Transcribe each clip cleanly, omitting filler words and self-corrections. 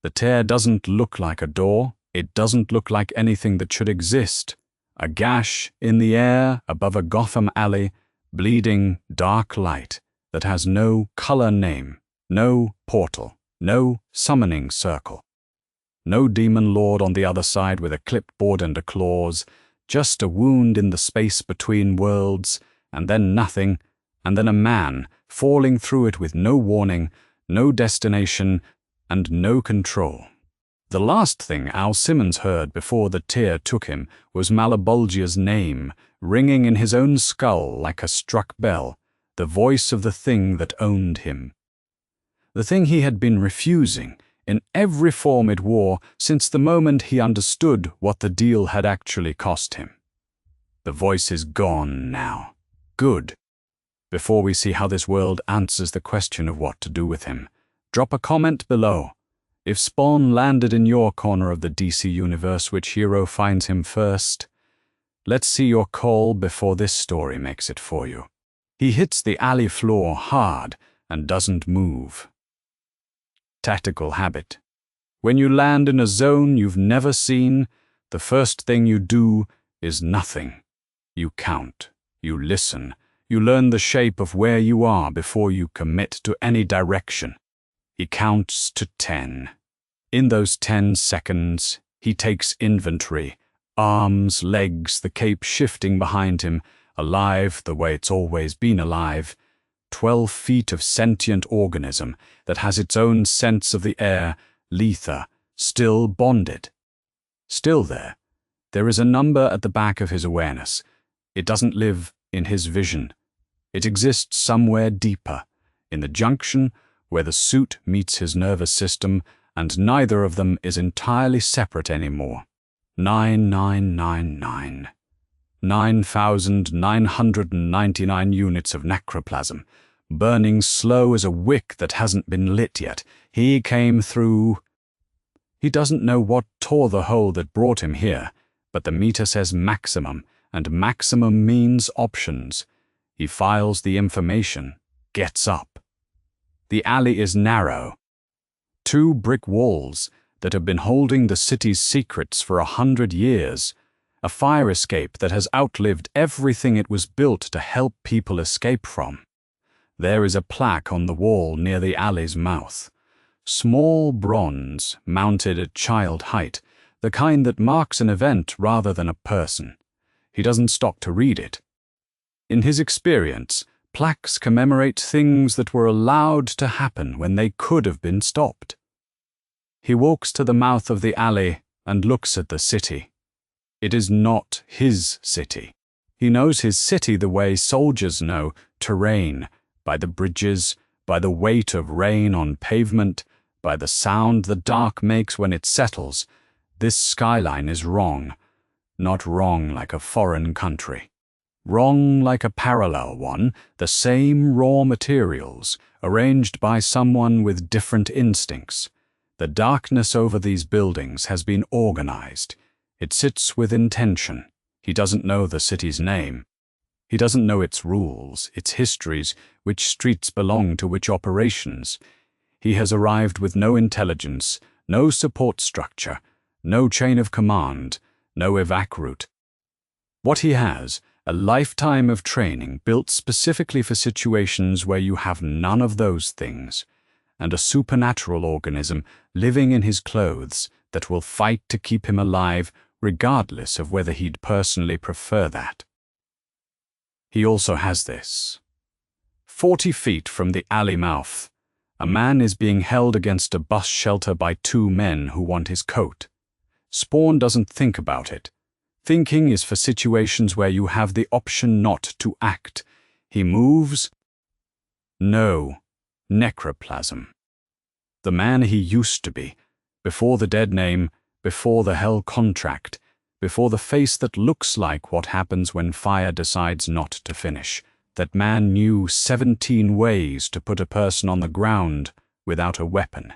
The tear doesn't look like a door. It doesn't look like anything that should exist. A gash in the air above a Gotham alley, bleeding dark light that has no color name, no portal, no summoning circle. No demon lord on the other side with a clipboard and a claws, just a wound in the space between worlds, and then nothing, and then a man falling through it with no warning, no destination, and no control. The last thing Al Simmons heard before the tear took him was Malebolgia's name, ringing in his own skull like a struck bell, the voice of the thing that owned him. The thing he had been refusing, in every form it wore, since the moment he understood what the deal had actually cost him. The voice is gone now. Good. Before we see how this world answers the question of what to do with him, drop a comment below. If Spawn landed in your corner of the DC universe, which hero finds him first? Let's see your call before this story makes it for you. He hits the alley floor hard and doesn't move. Tactical habit. When you land in a zone you've never seen, the first thing you do is nothing. You count, you listen, you learn the shape of where you are before you commit to any direction. He counts to 10. In those 10 seconds, he takes inventory, arms, legs, the cape shifting behind him, alive the way it's always been alive, 12 feet of sentient organism that has its own sense of the air, lether, still bonded. Still there. There is a number at the back of his awareness. It doesn't live in his vision. It exists somewhere deeper, in the junction where the suit meets his nervous system, and neither of them is entirely separate anymore. 9999. 9,999 units of necroplasm, burning slow as a wick that hasn't been lit yet. He came through. He doesn't know what tore the hole that brought him here, but the meter says maximum, and maximum means options. He files the information, gets up. The alley is narrow. 2 brick walls that have been holding the city's secrets for 100 years. A fire escape that has outlived everything it was built to help people escape from. There is a plaque on the wall near the alley's mouth. Small bronze, mounted at child height, the kind that marks an event rather than a person. He doesn't stop to read it. In his experience, plaques commemorate things that were allowed to happen when they could have been stopped. He walks to the mouth of the alley and looks at the city. It is not his city. He knows his city the way soldiers know terrain, by the bridges, by the weight of rain on pavement, by the sound the dark makes when it settles. This skyline is wrong. Not wrong like a foreign country. Wrong like a parallel one, the same raw materials, arranged by someone with different instincts. The darkness over these buildings has been organized. It sits with intention. He doesn't know the city's name. He doesn't know its rules, its histories, which streets belong to which operations. He has arrived with no intelligence, no support structure, no chain of command, no evac route. What he has, a lifetime of training built specifically for situations where you have none of those things, and a supernatural organism living in his clothes that will fight to keep him alive regardless of whether he'd personally prefer that. He also has this. 40 feet from the alley mouth, a man is being held against a bus shelter by 2 men who want his coat. Spawn doesn't think about it. Thinking is for situations where you have the option not to act. He moves. No. Necroplasm. The man he used to be, before the dead name, before the hell contract, before the face that looks like what happens when fire decides not to finish. That man knew 17 ways to put a person on the ground without a weapon,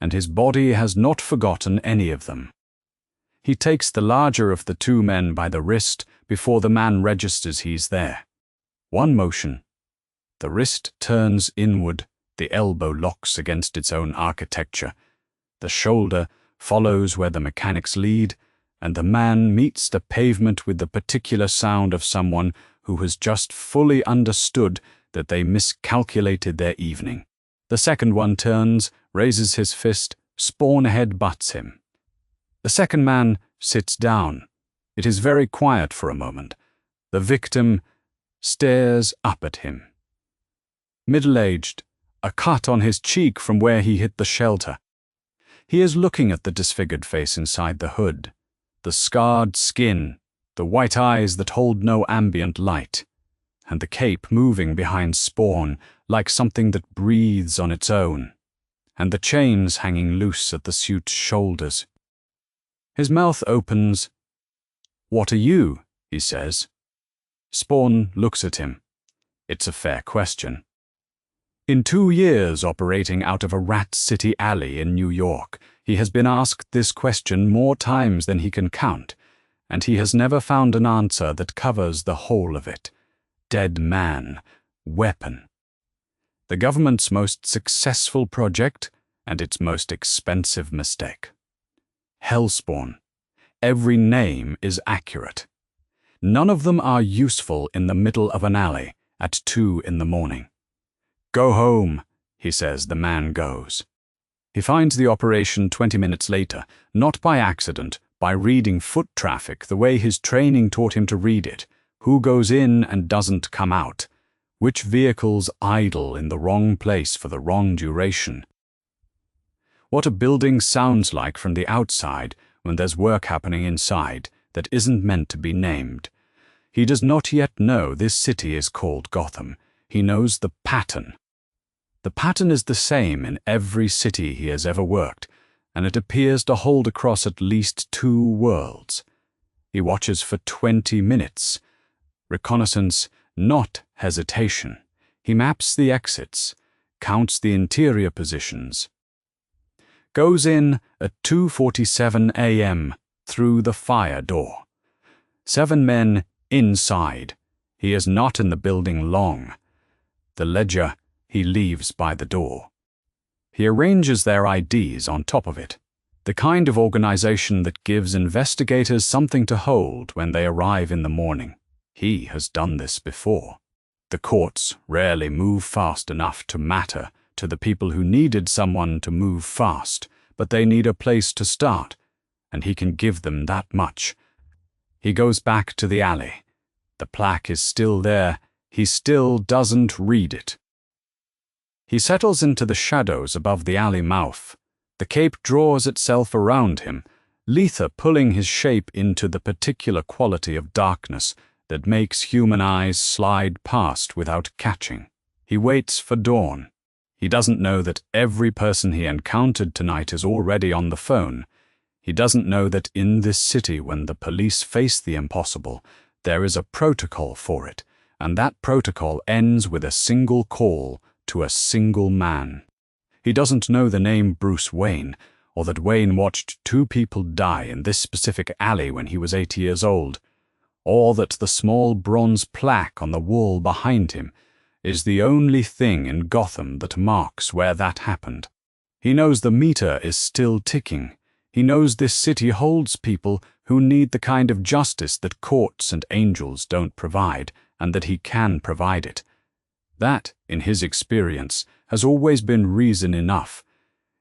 and his body has not forgotten any of them. He takes the larger of the 2 men by the wrist before the man registers he's there. One motion. The wrist turns inward, the elbow locks against its own architecture. The shoulder follows where the mechanics lead, and the man meets the pavement with the particular sound of someone who has just fully understood that they miscalculated their evening. The second one turns, raises his fist, Spawn head-butts him. The second man sits down. It is very quiet for a moment. The victim stares up at him. Middle-aged, a cut on his cheek from where he hit the shelter. He is looking at the disfigured face inside the hood, the scarred skin, the white eyes that hold no ambient light, and the cape moving behind Spawn like something that breathes on its own, and the chains hanging loose at the suit's shoulders. His mouth opens. "What are you?" he says. Spawn looks at him. It's a fair question. In 2 years operating out of a Rat City alley in New York, he has been asked this question more times than he can count, and he has never found an answer that covers the whole of it. Dead man, weapon. The government's most successful project and its most expensive mistake. Hellspawn. Every name is accurate. None of them are useful in the middle of an alley at 2 in the morning. "Go home," he says. The man goes. He finds the operation 20 minutes later, not by accident, by reading foot traffic the way his training taught him to read it. Who goes in and doesn't come out? Which vehicles idle in the wrong place for the wrong duration? What a building sounds like from the outside when there's work happening inside that isn't meant to be named. He does not yet know this city is called Gotham. He knows the pattern. The pattern is the same in every city he has ever worked, and it appears to hold across at least 2 worlds. He watches for 20 minutes. Reconnaissance, not hesitation. He maps the exits, counts the interior positions. Goes in at 2:47 a.m. through the fire door. 7 men inside. He is not in the building long. The ledger he leaves by the door. He arranges their IDs on top of it, the kind of organization that gives investigators something to hold when they arrive in the morning. He has done this before. The courts rarely move fast enough to matter to the people who needed someone to move fast, but they need a place to start, and he can give them that much. He goes back to the alley. The plaque is still there. He still doesn't read it. He settles into the shadows above the alley mouth. The cape draws itself around him, Letha pulling his shape into the particular quality of darkness that makes human eyes slide past without catching. He waits for dawn. He doesn't know that every person he encountered tonight is already on the phone. He doesn't know that in this city, when the police face the impossible, there is a protocol for it, and that protocol ends with a single call to a single man. He doesn't know the name Bruce Wayne, or that Wayne watched 2 people die in this specific alley when he was 8 years old, or that the small bronze plaque on the wall behind him is the only thing in Gotham that marks where that happened. He knows the meter is still ticking. He knows this city holds people who need the kind of justice that courts and angels don't provide, and that he can provide it. That, in his experience, has always been reason enough.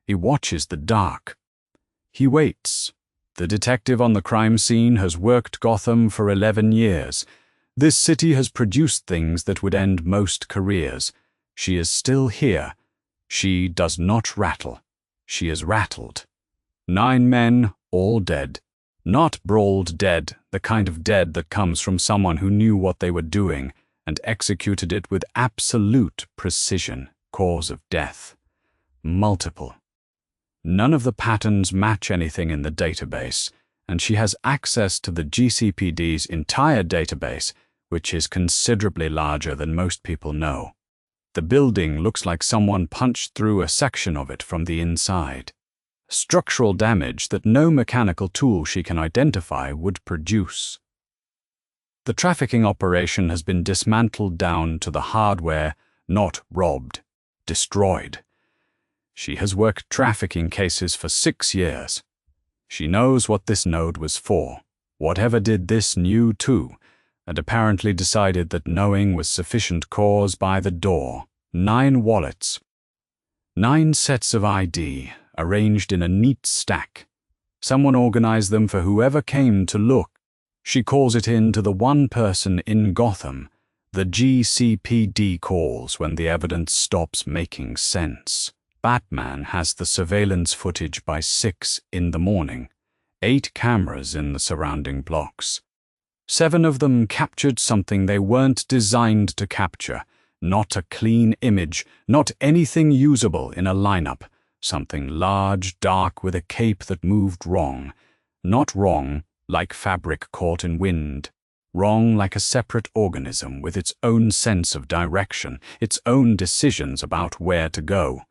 He watches the dark. He waits. The detective on the crime scene has worked Gotham for 11 years. This city has produced things that would end most careers. She is still here. She does not rattle. She is rattled. 9 men, all dead. Not brawled dead, the kind of dead that comes from someone who knew what they were doing and executed it with absolute precision. Cause of death. Multiple. None of the patterns match anything in the database, and she has access to the GCPD's entire database, which is considerably larger than most people know. The building looks like someone punched through a section of it from the inside. Structural damage that no mechanical tool she can identify would produce. The trafficking operation has been dismantled down to the hardware, not robbed, destroyed. She has worked trafficking cases for 6 years. She knows what this node was for. Whatever did this knew too, and apparently decided that knowing was sufficient cause by the door. 9 wallets. 9 sets of ID, arranged in a neat stack. Someone organized them for whoever came to look. She calls it in to the one person in Gotham the GCPD calls when the evidence stops making sense. Batman has the surveillance footage by 6 in the morning. 8 cameras in the surrounding blocks. 7 of them captured something they weren't designed to capture. Not a clean image, not anything usable in a lineup. Something large, dark, with a cape that moved wrong. Not wrong like fabric caught in wind. Wrong like a separate organism with its own sense of direction, its own decisions about where to go.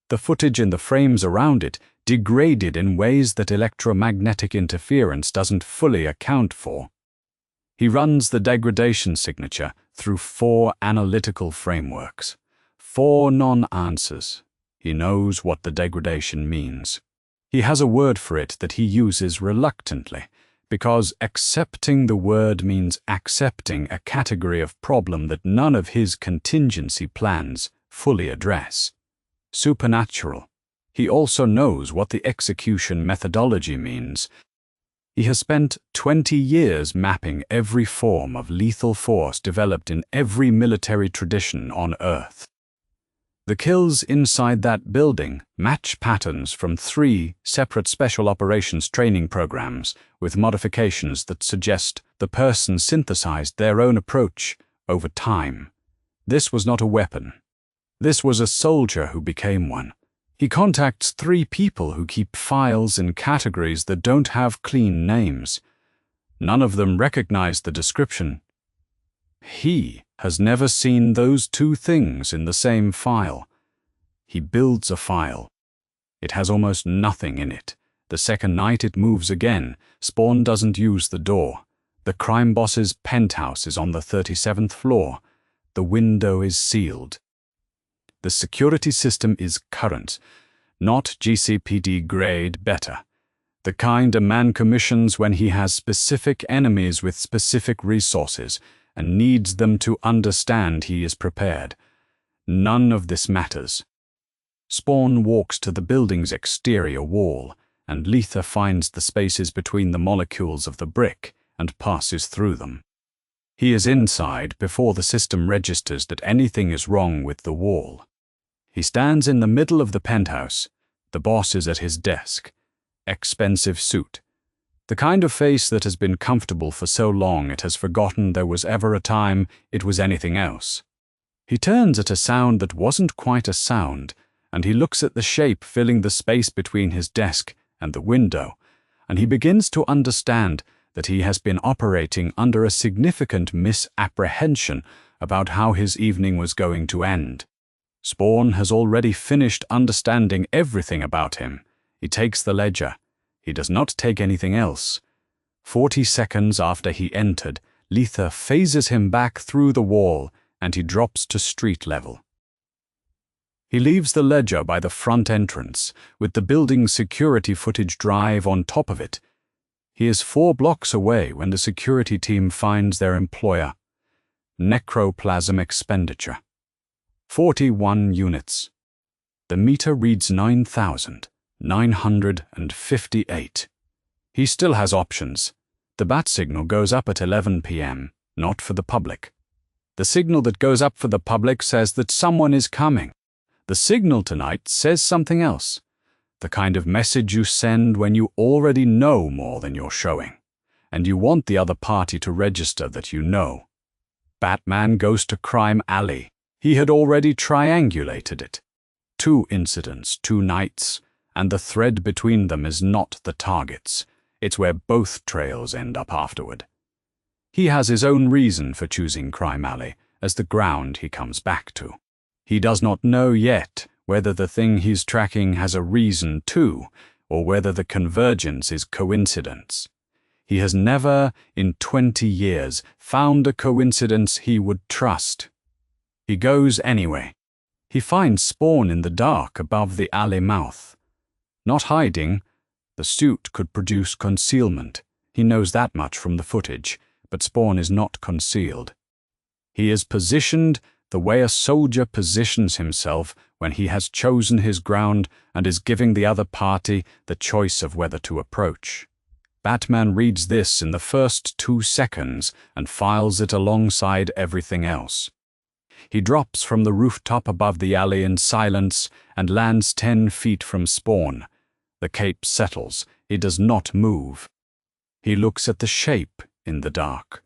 The footage in the frames around it degraded in ways that electromagnetic interference doesn't fully account for. He runs the degradation signature through 4 analytical frameworks. 4 non-answers. He knows what the degradation means. He has a word for it that he uses reluctantly, because accepting the word means accepting a category of problem that none of his contingency plans fully address. Supernatural. He also knows what the execution methodology means. He has spent 20 years mapping every form of lethal force developed in every military tradition on Earth. The kills inside that building match patterns from 3 separate special operations training programs with modifications that suggest the person synthesized their own approach over time. This was not a weapon. This was a soldier who became one. He contacts 3 people who keep files in categories that don't have clean names. None of them recognize the description. He has never seen those 2 things in the same file. He builds a file. It has almost nothing in it. The second night it moves again. Spawn doesn't use the door. The crime boss's penthouse is on the 37th floor. The window is sealed. The security system is current, not GCPD grade better. The kind a man commissions when he has specific enemies with specific resources and needs them to understand he is prepared. None of this matters. Spawn walks to the building's exterior wall, and Letha finds the spaces between the molecules of the brick and passes through them. He is inside before the system registers that anything is wrong with the wall. He stands in the middle of the penthouse. The boss is at his desk. Expensive suit. The kind of face that has been comfortable for so long it has forgotten there was ever a time it was anything else. He turns at a sound that wasn't quite a sound, and he looks at the shape filling the space between his desk and the window, and he begins to understand that he has been operating under a significant misapprehension about how his evening was going to end. Spawn has already finished understanding everything about him. He takes the ledger. He does not take anything else. 40 seconds after he entered, Letha phases him back through the wall, and he drops to street level. He leaves the ledger by the front entrance, with the building's security footage drive on top of it. He is 4 blocks away when the security team finds their employer. Necroplasm expenditure. 41 units. The meter reads 9,958. He still has options. The bat signal goes up at 11 p.m., not for the public. The signal that goes up for the public says that someone is coming. The signal tonight says something else. The kind of message you send when you already know more than you're showing, and you want the other party to register that you know. Batman goes to Crime Alley. He had already triangulated it. 2 incidents, 2 nights, and the thread between them is not the targets. It's where both trails end up afterward. He has his own reason for choosing Crime Alley as the ground he comes back to. He does not know yet whether the thing he's tracking has a reason too, or whether the convergence is coincidence. He has never, in 20 years, found a coincidence he would trust. He goes anyway. He finds Spawn in the dark above the alley mouth. Not hiding, the suit could produce concealment. He knows that much from the footage, but Spawn is not concealed. He is positioned the way a soldier positions himself when he has chosen his ground and is giving the other party the choice of whether to approach. Batman reads this in the first 2 seconds and files it alongside everything else. He drops from the rooftop above the alley in silence and lands 10 feet from Spawn. The cape settles. He does not move. He looks at the shape in the dark,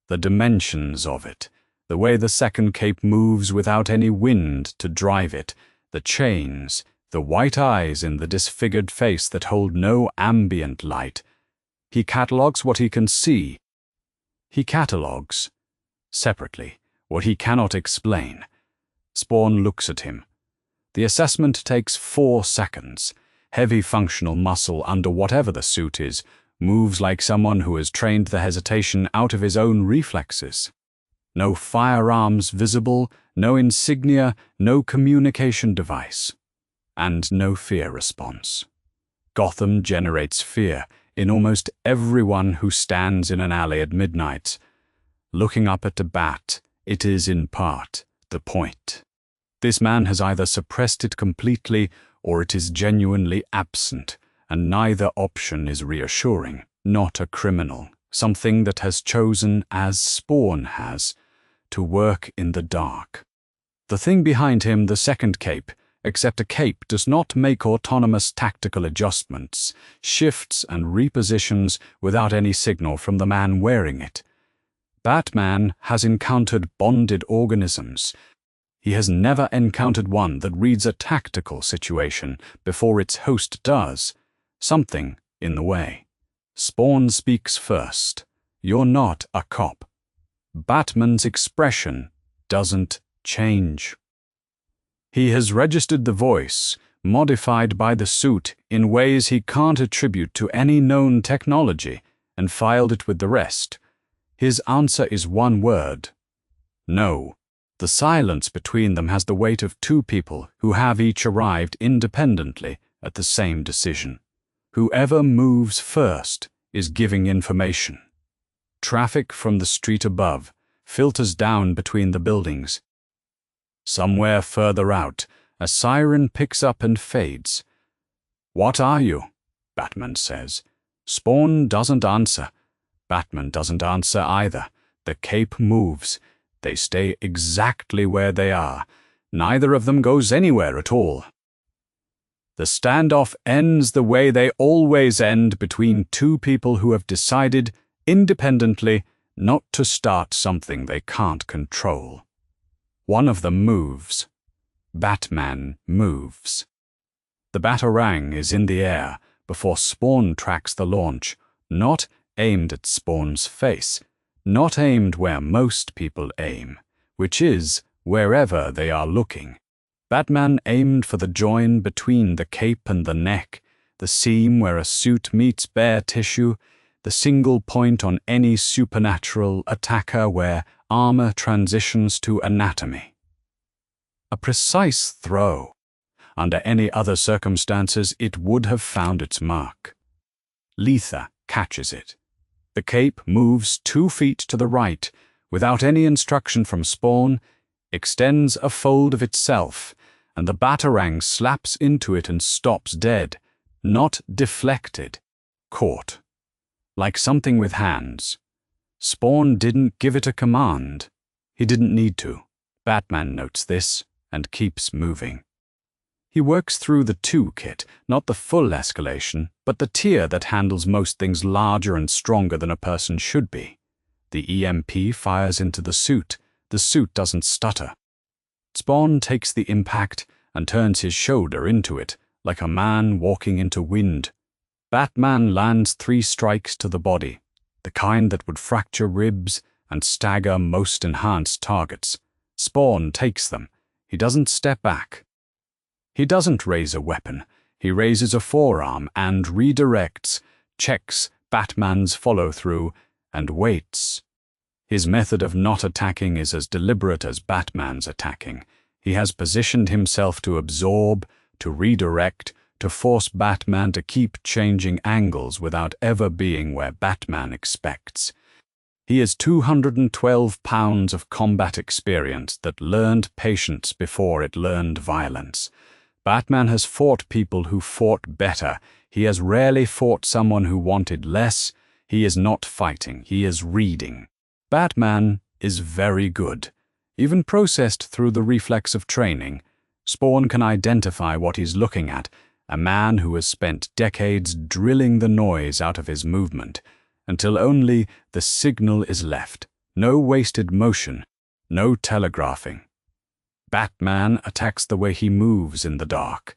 the dimensions of it, the way the second cape moves without any wind to drive it, the chains, the white eyes in the disfigured face that hold no ambient light. He catalogues what he can see. He catalogues, separately, what he cannot explain. Spawn looks at him. The assessment takes 4 seconds. Heavy functional muscle under whatever the suit is moves like someone who has trained the hesitation out of his own reflexes. No firearms visible, no insignia, no communication device, and no fear response. Gotham generates fear in almost everyone who stands in an alley at midnight. Looking up at a bat, it is in part the point. This man has either suppressed it completely or it is genuinely absent, and neither option is reassuring. Not a criminal, something that has chosen, as Spawn has, to work in the dark. The thing behind him, the second cape, except a cape does not make autonomous tactical adjustments, shifts and repositions without any signal from the man wearing it. Batman has encountered bonded organisms. He has never encountered one that reads a tactical situation before its host does. Something in the way. Spawn speaks first. You're not a cop. Batman's expression doesn't change. He has registered the voice, modified by the suit in ways he can't attribute to any known technology, and filed it with the rest. His answer is one word. No. The silence between them has the weight of 2 people who have each arrived independently at the same decision. Whoever moves first is giving information. Traffic from the street above filters down between the buildings. Somewhere further out, a siren picks up and fades. "What are you?" Batman says. Spawn doesn't answer. Batman doesn't answer either. The cape moves. They stay exactly where they are. Neither of them goes anywhere at all. The standoff ends the way they always end between 2 people who have decided, independently, not to start something they can't control. One of them moves. Batman moves. The Batarang is in the air before Spawn tracks the launch, not aimed at Spawn's face, not aimed where most people aim, which is wherever they are looking. Batman aimed for the join between the cape and the neck, the seam where a suit meets bare tissue, the single point on any supernatural attacker where armor transitions to anatomy. A precise throw. Under any other circumstances, it would have found its mark. Letha catches it. The cape moves 2 feet to the right, without any instruction from Spawn, extends a fold of itself, and the Batarang slaps into it and stops dead, not deflected, caught. Like something with hands. Spawn didn't give it a command. He didn't need to. Batman notes this and keeps moving. He works through the 2 kit, not the full escalation, but the tier that handles most things larger and stronger than a person should be. The EMP fires into the suit. The suit doesn't stutter. Spawn takes the impact and turns his shoulder into it, like a man walking into wind. Batman lands 3 strikes to the body, the kind that would fracture ribs and stagger most enhanced targets. Spawn takes them. He doesn't step back. He doesn't raise a weapon. He raises a forearm and redirects, checks Batman's follow-through, and waits. His method of not attacking is as deliberate as Batman's attacking. He has positioned himself to absorb, to redirect, to force Batman to keep changing angles without ever being where Batman expects. He is 212 pounds of combat experience that learned patience before it learned violence. Batman has fought people who fought better. He has rarely fought someone who wanted less. He is not fighting, he is reading. Batman is very good. Even processed through the reflex of training, Spawn can identify what he's looking at, a man who has spent decades drilling the noise out of his movement, until only the signal is left, no wasted motion, no telegraphing. Batman attacks the way he moves in the dark,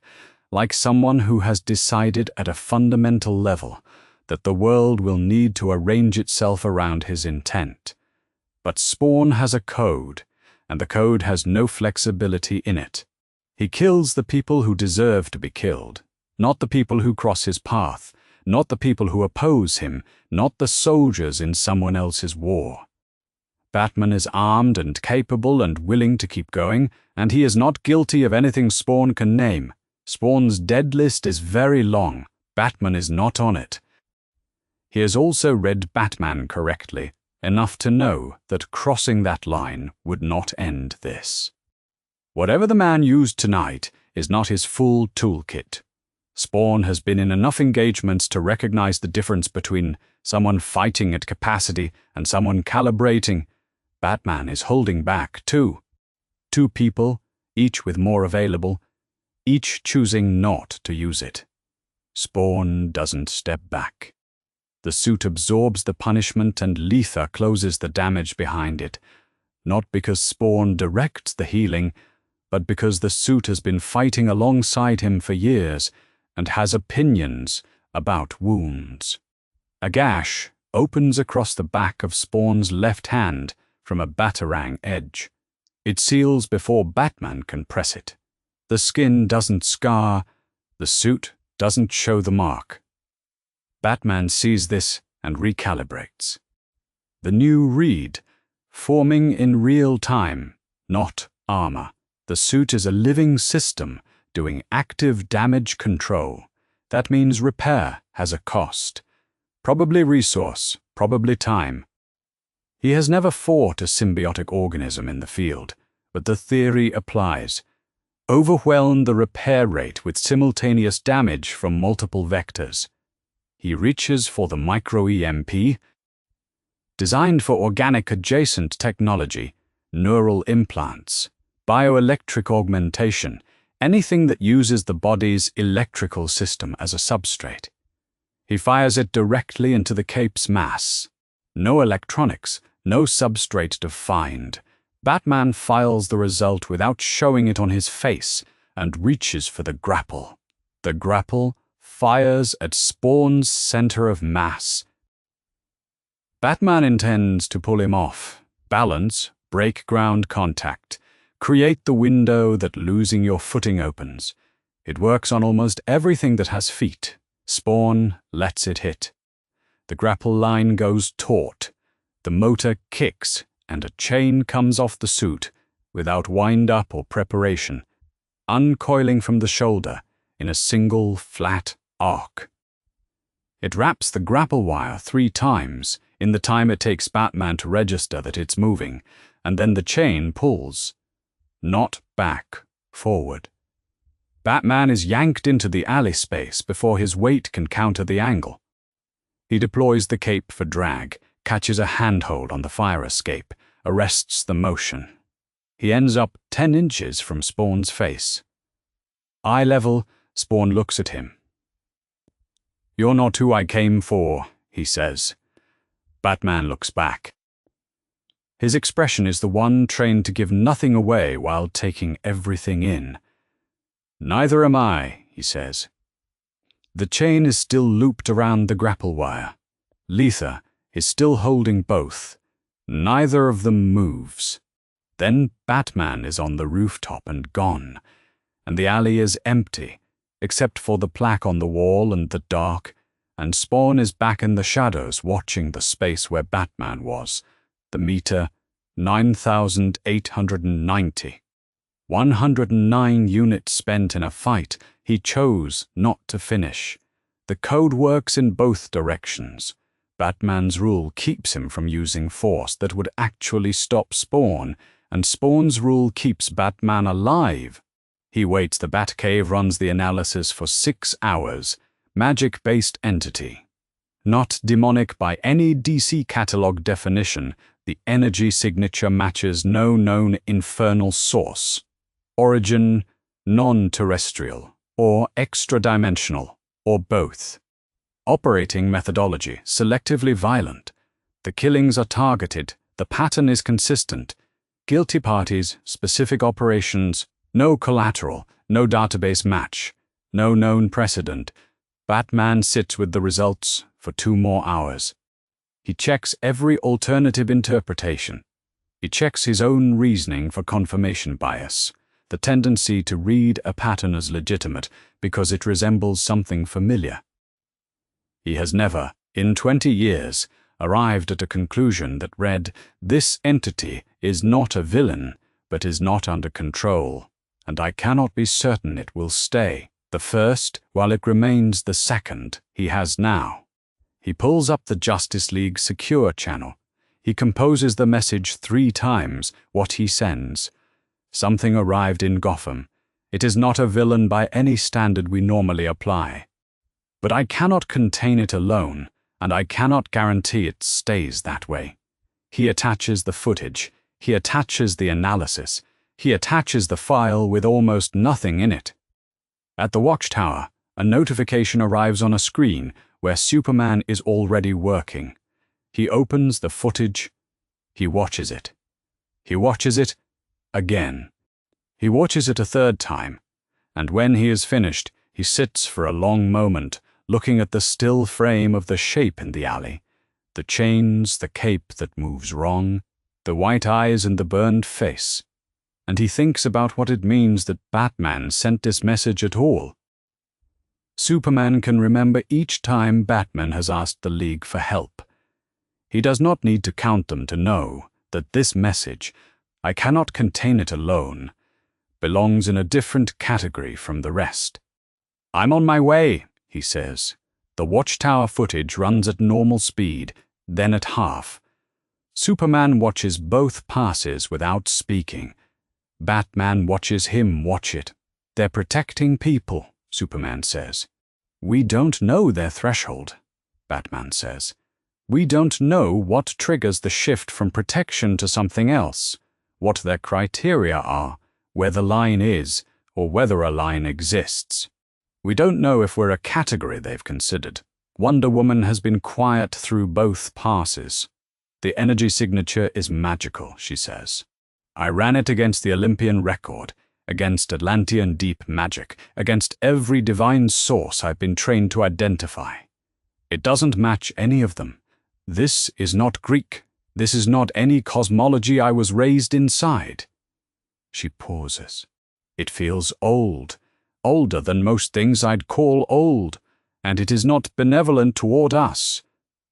like someone who has decided at a fundamental level that the world will need to arrange itself around his intent. But Spawn has a code, and the code has no flexibility in it. He kills the people who deserve to be killed, not the people who cross his path, not the people who oppose him, not the soldiers in someone else's war. Batman is armed and capable and willing to keep going, and he is not guilty of anything Spawn can name. Spawn's dead list is very long. Batman is not on it. He has also read Batman correctly, enough to know that crossing that line would not end this. Whatever the man used tonight is not his full toolkit. Spawn has been in enough engagements to recognize the difference between someone fighting at capacity and someone calibrating. Batman is holding back too. Two people, each with more available, each choosing not to use it. Spawn doesn't step back. The suit absorbs the punishment and Letha closes the damage behind it, not because Spawn directs the healing, but because the suit has been fighting alongside him for years and has opinions about wounds. A gash opens across the back of Spawn's left hand from a batarang edge. It seals before Batman can press it. The skin doesn't scar, the suit doesn't show the mark. Batman sees this and recalibrates. The new read, forming in real time, not armor. The suit is a living system doing active damage control. That means repair has a cost. Probably resource, probably time. He has never fought a symbiotic organism in the field, but the theory applies. Overwhelm the repair rate with simultaneous damage from multiple vectors. He reaches for the micro-EMP, designed for organic adjacent technology, neural implants, bioelectric augmentation, anything that uses the body's electrical system as a substrate. He fires it directly into the cape's mass. No electronics, no substrate to find. Batman files the result without showing it on his face and reaches for the grapple. The grapple fires at Spawn's center of mass. Batman intends to pull him off, balance, break ground contact, create the window that losing your footing opens. It works on almost everything that has feet. Spawn lets it hit. The grapple line goes taut. The motor kicks, and a chain comes off the suit without wind-up or preparation, uncoiling from the shoulder in a single flat arc. It wraps the grapple wire 3 times in the time it takes Batman to register that it's moving, and then the chain pulls. Not back, forward. Batman is yanked into the alley space before his weight can counter the angle. He deploys the cape for drag, catches a handhold on the fire escape, arrests the motion. He ends up 10 inches from Spawn's face. Eye level, Spawn looks at him. "You're not who I came for," he says. Batman looks back. His expression is the one trained to give nothing away while taking everything in. "Neither am I," he says. The chain is still looped around the grapple wire. Letha is still holding both. Neither of them moves. Then Batman is on the rooftop and gone, and the alley is empty, except for the plaque on the wall and the dark, and Spawn is back in the shadows watching the space where Batman was. The meter, 9,890. 109 units spent in a fight he chose not to finish. The code works in both directions. Batman's rule keeps him from using force that would actually stop Spawn, and Spawn's rule keeps Batman alive. He waits. The Batcave runs the analysis for 6 hours. Magic-based entity. Not demonic by any DC catalog definition, the energy signature matches no known infernal source. Origin, non-terrestrial, or extra-dimensional, or both. Operating methodology, selectively violent. The killings are targeted, the pattern is consistent. Guilty parties, specific operations, no collateral, no database match, no known precedent. Batman sits with the results for 2 more hours. He checks every alternative interpretation. He checks his own reasoning for confirmation bias, the tendency to read a pattern as legitimate because it resembles something familiar. He has never, in 20 years, arrived at a conclusion that read, "This entity is not a villain, but is not under control, and I cannot be certain it will stay the first while it remains the second he has now." He pulls up the Justice League secure channel. He composes the message 3 times, what he sends. Something arrived in Gotham. It is not a villain by any standard we normally apply. But I cannot contain it alone, and I cannot guarantee it stays that way. He attaches the footage. He attaches the analysis. He attaches the file with almost nothing in it. At the Watchtower, a notification arrives on a screen where Superman is already working. He opens the footage. He watches it. He watches it again. He watches it a 3rd time, and when he is finished, he sits for a long moment, looking at the still frame of the shape in the alley, the chains, the cape that moves wrong, the white eyes and the burned face, and he thinks about what it means that Batman sent this message at all. Superman can remember each time Batman has asked the League for help. He does not need to count them to know that this message, "I cannot contain it alone," belongs in a different category from the rest. "I'm on my way," he says. The Watchtower footage runs at normal speed, then at half. Superman watches both passes without speaking. Batman watches him watch it. "They're protecting people," Superman says. "We don't know their threshold," Batman says. "We don't know what triggers the shift from protection to something else, what their criteria are, where the line is, or whether a line exists. We don't know if we're a category they've considered. Wonder Woman has been quiet through both passes. The energy signature is magical," she says. "I ran it against the Olympian record, against Atlantean deep magic, against every divine source I've been trained to identify. It doesn't match any of them. This is not Greek. This is not any cosmology I was raised inside." She pauses. "It feels old, older than most things I'd call old, and it is not benevolent toward us,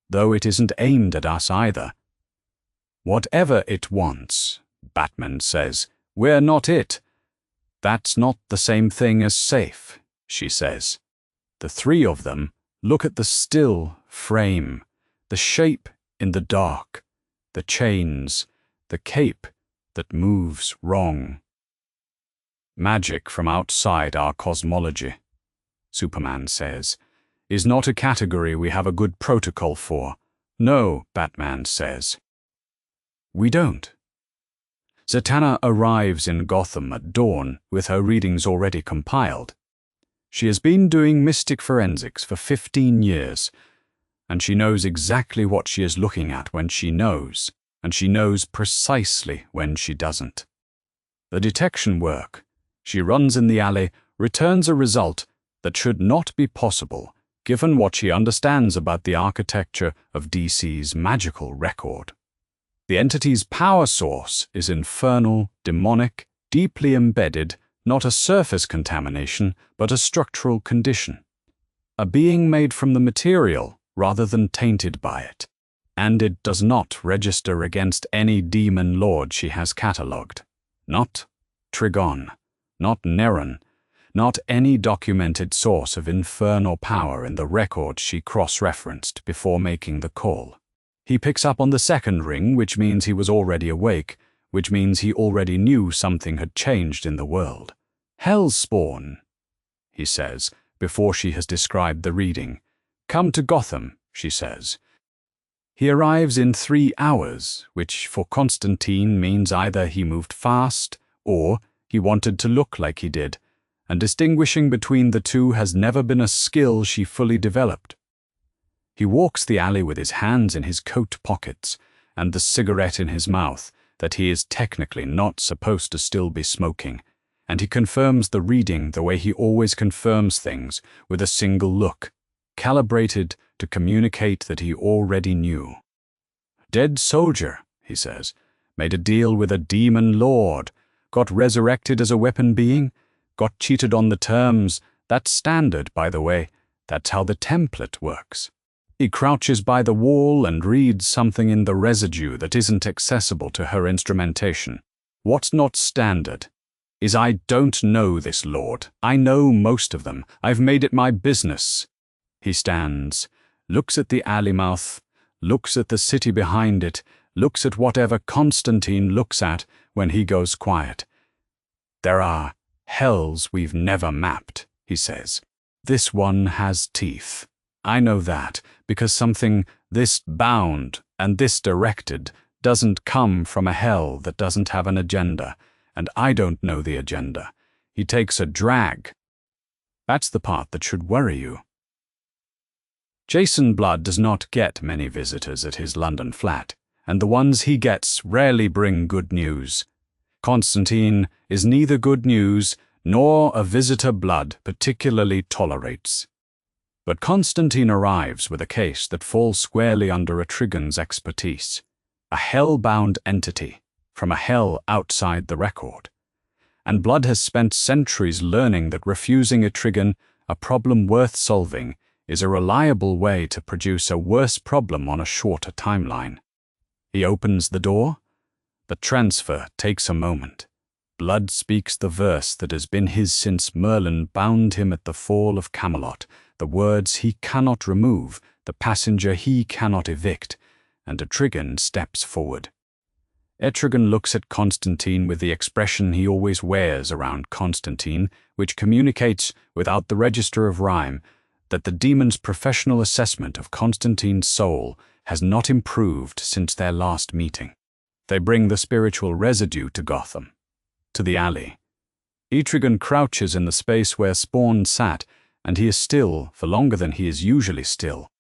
though it isn't aimed at us either. Whatever it wants," Batman says, "we're not it. That's not the same thing as safe," she says. The 3 of them look at the still frame, the shape in the dark, the chains, the cape that moves wrong. "Magic from outside our cosmology," Superman says, "is not a category we have a good protocol for." "No," Batman says. "We don't." Zatanna arrives in Gotham at dawn with her readings already compiled. She has been doing mystic forensics for 15 years, and she knows exactly what she is looking at when she knows, and she knows precisely when she doesn't. The detection work. She runs in the alley, returns a result that should not be possible, given what she understands about the architecture of DC's magical record. The entity's power source is infernal, demonic, deeply embedded, not a surface contamination, but a structural condition. A being made from the material rather than tainted by it. And it does not register against any demon lord she has catalogued. Not Trigon, not Neron, not any documented source of infernal power in the records she cross-referenced before making the call. He picks up on the second ring, which means he was already awake, which means he already knew something had changed in the world. Hell's spawn, he says, before she has described the reading. Come to Gotham, she says. He arrives in 3 hours, which for Constantine means either he moved fast or he wanted to look like he did, and distinguishing between the two has never been a skill she fully developed. He walks the alley with his hands in his coat pockets and the cigarette in his mouth that he is technically not supposed to still be smoking, and he confirms the reading the way he always confirms things, with a single look, calibrated to communicate that he already knew. Dead soldier, he says, made a deal with a demon lord, got resurrected as a weapon being, got cheated on the terms. That's standard, by the way. That's how the template works. He crouches by the wall and reads something in the residue that isn't accessible to her instrumentation. What's not standard is I don't know this lord. I know most of them. I've made it my business. He stands, looks at the alley mouth, looks at the city behind it, looks at whatever Constantine looks at when he goes quiet. There are hells we've never mapped, he says. This one has teeth. I know that because something this bound and this directed doesn't come from a hell that doesn't have an agenda, and I don't know the agenda. He takes a drag. That's the part that should worry you. Jason Blood does not get many visitors at his London flat, and the ones he gets rarely bring good news. Constantine is neither good news nor a visitor Blood particularly tolerates. But Constantine arrives with a case that falls squarely under a Trigon's expertise, a hell-bound entity from a hell outside the record. And Blood has spent centuries learning that refusing a Trigon, a problem worth solving, is a reliable way to produce a worse problem on a shorter timeline. He opens the door. The transfer takes a moment. Blood speaks the verse that has been his since Merlin bound him at the fall of Camelot, the words he cannot remove, the passenger he cannot evict, and Etrigan steps forward. Etrigan looks at Constantine with the expression he always wears around Constantine, which communicates, without the register of rhyme, that the demon's professional assessment of Constantine's soul has not improved since their last meeting. They bring the spiritual residue to Gotham, to the alley. Etrigan crouches in the space where Spawn sat, and he is still for longer than he is usually still.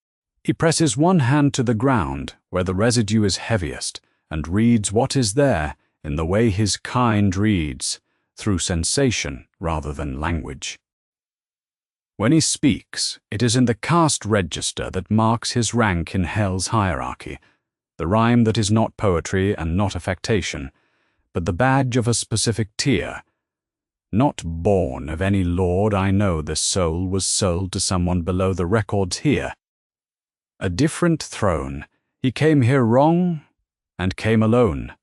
He presses one hand to the ground, where the residue is heaviest, and reads what is there in the way his kind reads, through sensation rather than language. When he speaks, it is in the caste register that marks his rank in Hell's hierarchy, the rhyme that is not poetry and not affectation, but the badge of a specific tier. Not born of any lord, I know this soul was sold to someone below the records here. A different throne. He came here wrong and came alone.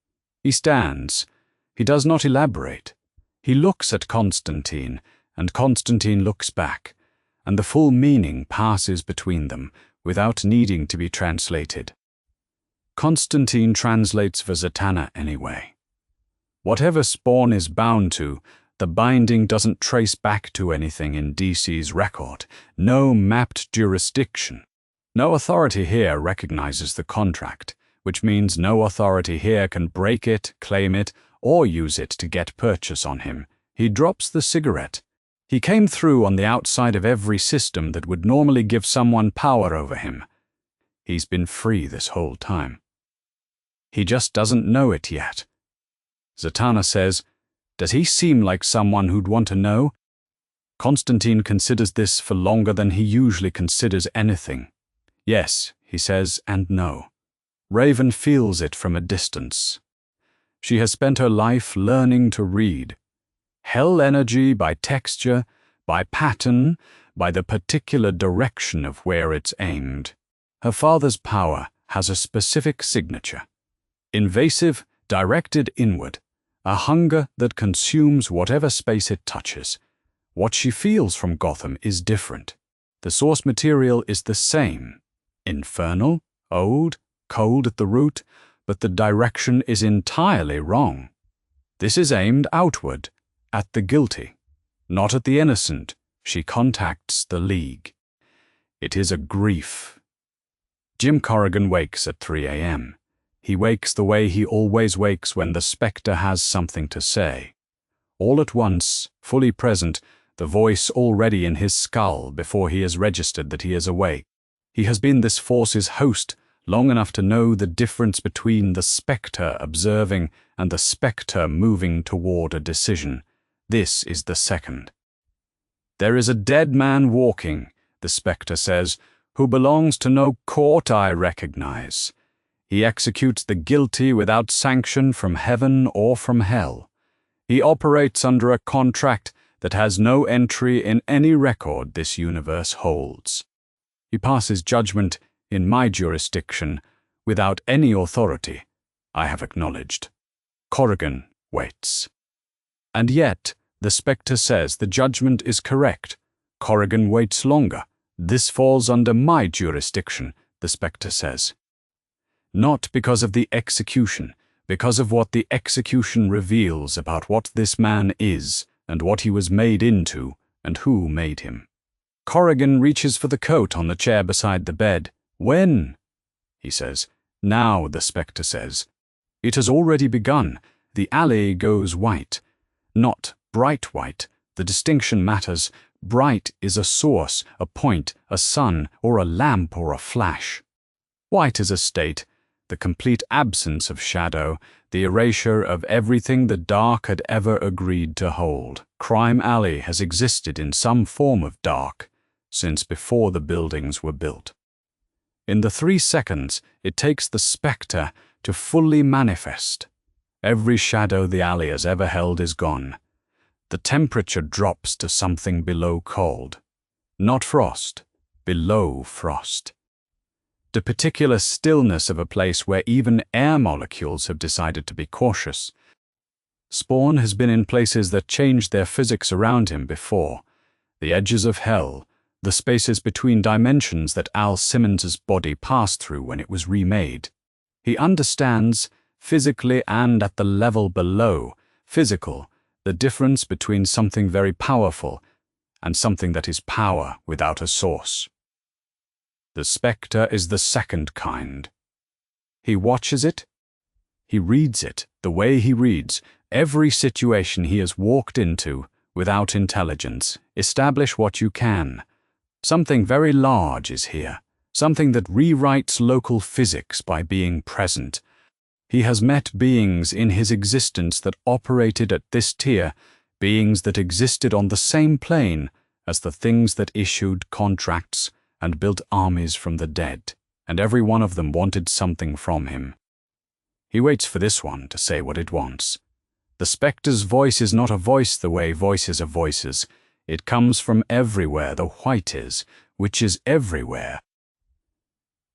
He stands. He does not elaborate. He looks at Constantine, and Constantine looks back, and the full meaning passes between them without needing to be translated. Constantine translates for Zatanna anyway. Whatever Spawn is bound to, the binding doesn't trace back to anything in DC's record, no mapped jurisdiction. No authority here recognizes the contract, which means no authority here can break it, claim it, or use it to get purchase on him. He drops the cigarette. He came through on the outside of every system that would normally give someone power over him. He's been free this whole time. He just doesn't know it yet. Zatanna says, "Does he seem like someone who'd want to know?" Constantine considers this for longer than he usually considers anything. Yes, he says, and no. Raven feels it from a distance. She has spent her life learning to read. Hell energy by texture, by pattern, by the particular direction of where it's aimed. Her father's power has a specific signature. Invasive, directed inward, A hunger that consumes whatever space it touches. What she feels from Gotham is different. The source material is the same. Infernal, old, cold at the root, but the direction is entirely wrong. This is aimed outward, at the guilty, not at the innocent. She contacts the League. It is a grief. Jim Corrigan wakes at 3 a.m. He wakes the way he always wakes when the Spectre has something to say. All at once, fully present, the voice already in his skull before he has registered that he is awake. He has been this force's host long enough to know the difference between the Spectre observing and the Spectre moving toward a decision. This is the second. There is a dead man walking, the Spectre says, who belongs to no court I recognize. He executes the guilty without sanction from heaven or from hell. He operates under a contract that has no entry in any record this universe holds. He passes judgment in my jurisdiction without any authority, I have acknowledged. Corrigan waits. And yet, the Spectre says the judgment is correct. Corrigan waits longer. This falls under my jurisdiction, the Spectre says. Not because of the execution, because of what the execution reveals about what this man is, and what he was made into, and who made him. Corrigan reaches for the coat on the chair beside the bed. When? He says. Now, the Spectre says. It has already begun. The alley goes white. Not bright white. The distinction matters. Bright is a source, a point, a sun, or a lamp, or a flash. White is a state, the complete absence of shadow, the erasure of everything the dark had ever agreed to hold. Crime Alley has existed in some form of dark since before the buildings were built. In the 3 seconds it takes the Spectre to fully manifest. Every shadow the alley has ever held is gone. The temperature drops to something below cold. Not frost, below frost. The particular stillness of a place where even air molecules have decided to be cautious. Spawn has been in places that changed their physics around him before. The edges of hell, the spaces between dimensions that Al Simmons's body passed through when it was remade. He understands, physically and at the level below, physical, the difference between something very powerful and something that is power without a source. The Spectre is the second kind. He watches it. He reads it the way he reads every situation he has walked into without intelligence. Establish what you can. Something very large is here, something that rewrites local physics by being present. He has met beings in his existence that operated at this tier, beings that existed on the same plane as the things that issued contracts and built armies from the dead, and every one of them wanted something from him. He waits for this one to say what it wants. The Spectre's voice is not a voice the way voices are voices. It comes from everywhere the white is, which is everywhere.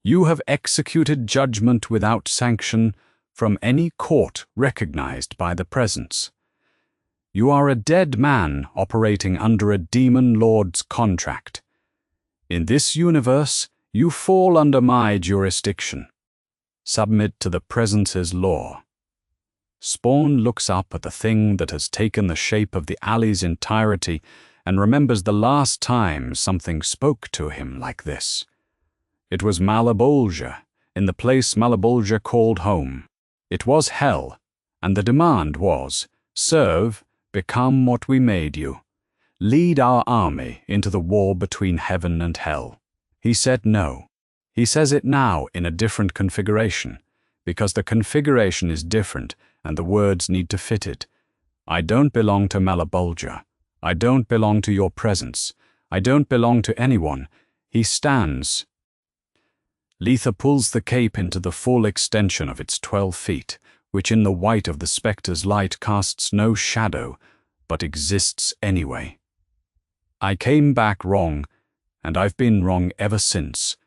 You have executed judgment without sanction from any court recognized by the presence. You are a dead man operating under a demon lord's contract. In this universe, you fall under my jurisdiction. Submit to the presence's law. Spawn looks up at the thing that has taken the shape of the alley's entirety and remembers the last time something spoke to him like this. It was Malebolgia, in the place Malebolgia called home. It was hell, and the demand was, serve, become what we made you. Lead our army into the war between heaven and hell. He said no. He says it now in a different configuration, because the configuration is different and the words need to fit it. I don't belong to Malebolgia. I don't belong to your presence. I don't belong to anyone. He stands. Letha pulls the cape into the full extension of its 12 feet, which in the white of the Spectre's light casts no shadow, but exists anyway. I came back wrong, and I've been wrong ever since.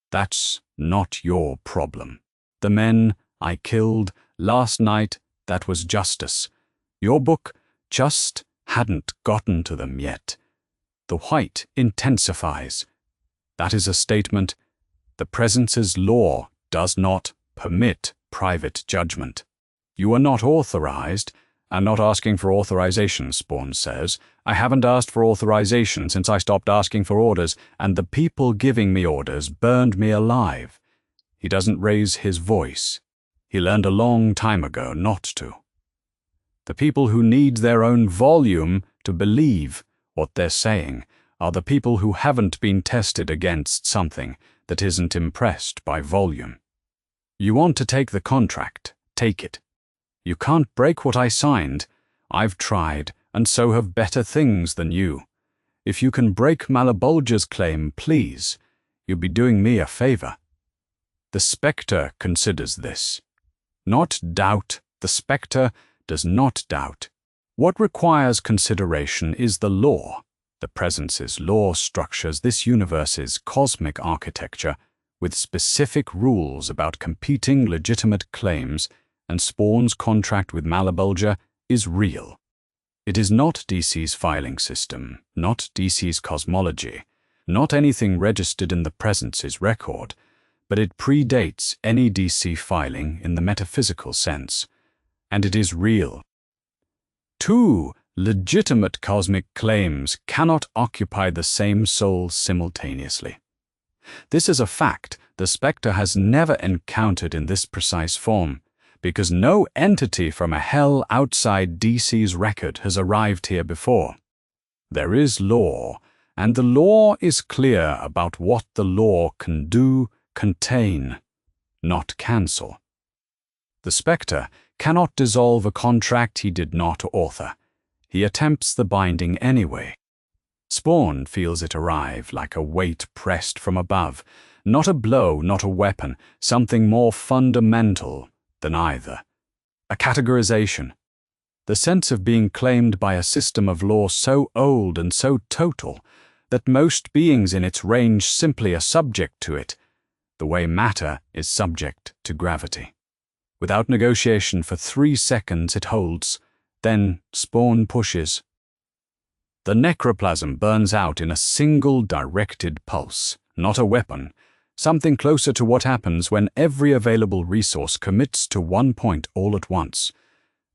That's not your problem. The men I killed last night, that was justice. Your book just hadn't gotten to them yet. The white intensifies. That is a statement. The presence's law does not permit private judgment. You are not authorized, and not asking for authorization, Spawn says. I haven't asked for authorization since I stopped asking for orders, and the people giving me orders burned me alive. He doesn't raise his voice. He learned a long time ago not to. The people who need their own volume to believe what they're saying are the people who haven't been tested against something that isn't impressed by volume. You want to take the contract, take it. You can't break what I signed. I've tried, and so have better things than you. If you can break Malabolger's claim, please, you'll be doing me a favor. The Spectre considers this. Not doubt. The Spectre does not doubt. What requires consideration is the law. The presence's law structures this universe's cosmic architecture with specific rules about competing legitimate claims, and Spawn's contract with Malabolger is real. It is not DC's filing system, not DC's cosmology, not anything registered in the presence's record, but it predates any DC filing in the metaphysical sense, and it is real. Two legitimate cosmic claims cannot occupy the same soul simultaneously. This is a fact the Spectre has never encountered in this precise form, because no entity from a hell outside DC's record has arrived here before. There is law, and the law is clear about what the law can do, contain, not cancel. The Spectre cannot dissolve a contract he did not author. He attempts the binding anyway. Spawn feels it arrive like a weight pressed from above, not a blow, not a weapon, something more fundamental than either. A categorization. The sense of being claimed by a system of law so old and so total that most beings in its range simply are subject to it, the way matter is subject to gravity. Without negotiation for 3 seconds it holds, then Spawn pushes. The necroplasm burns out in a single directed pulse, not a weapon, something closer to what happens when every available resource commits to one point all at once.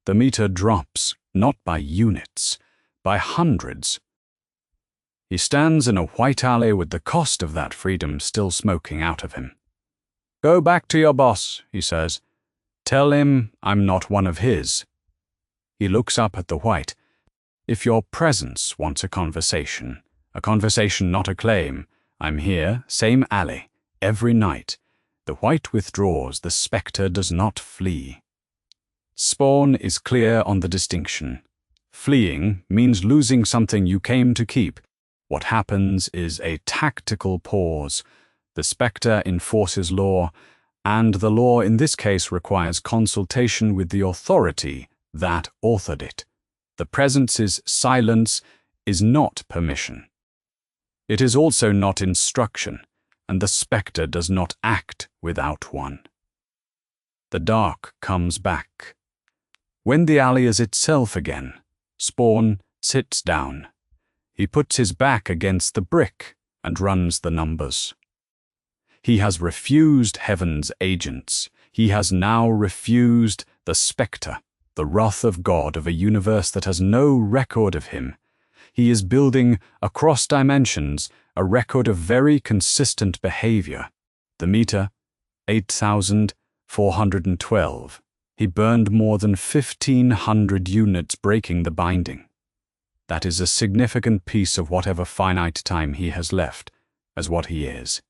The meter drops, not by units, by hundreds. He stands in a white alley with the cost of that freedom still smoking out of him. Go back to your boss, he says. Tell him I'm not one of his. He looks up at the white. If your presence wants a conversation not a claim, I'm here, same alley, every night. The white withdraws, the Spectre does not flee. Spawn is clear on the distinction. Fleeing means losing something you came to keep. What happens is a tactical pause. The Spectre enforces law, and the law in this case requires consultation with the authority that authored it. The presence's silence is not permission. It is also not instruction, and the Spectre does not act without one. The dark comes back. When the alley is itself again, Spawn sits down. He puts his back against the brick and runs the numbers. He has refused Heaven's agents. He has now refused the Spectre, the wrath of God of a universe that has no record of him. He is building, across dimensions, a record of very consistent behavior. The meter, 8,412. He burned more than 1,500 units breaking the binding. That is a significant piece of whatever finite time he has left, as what he is.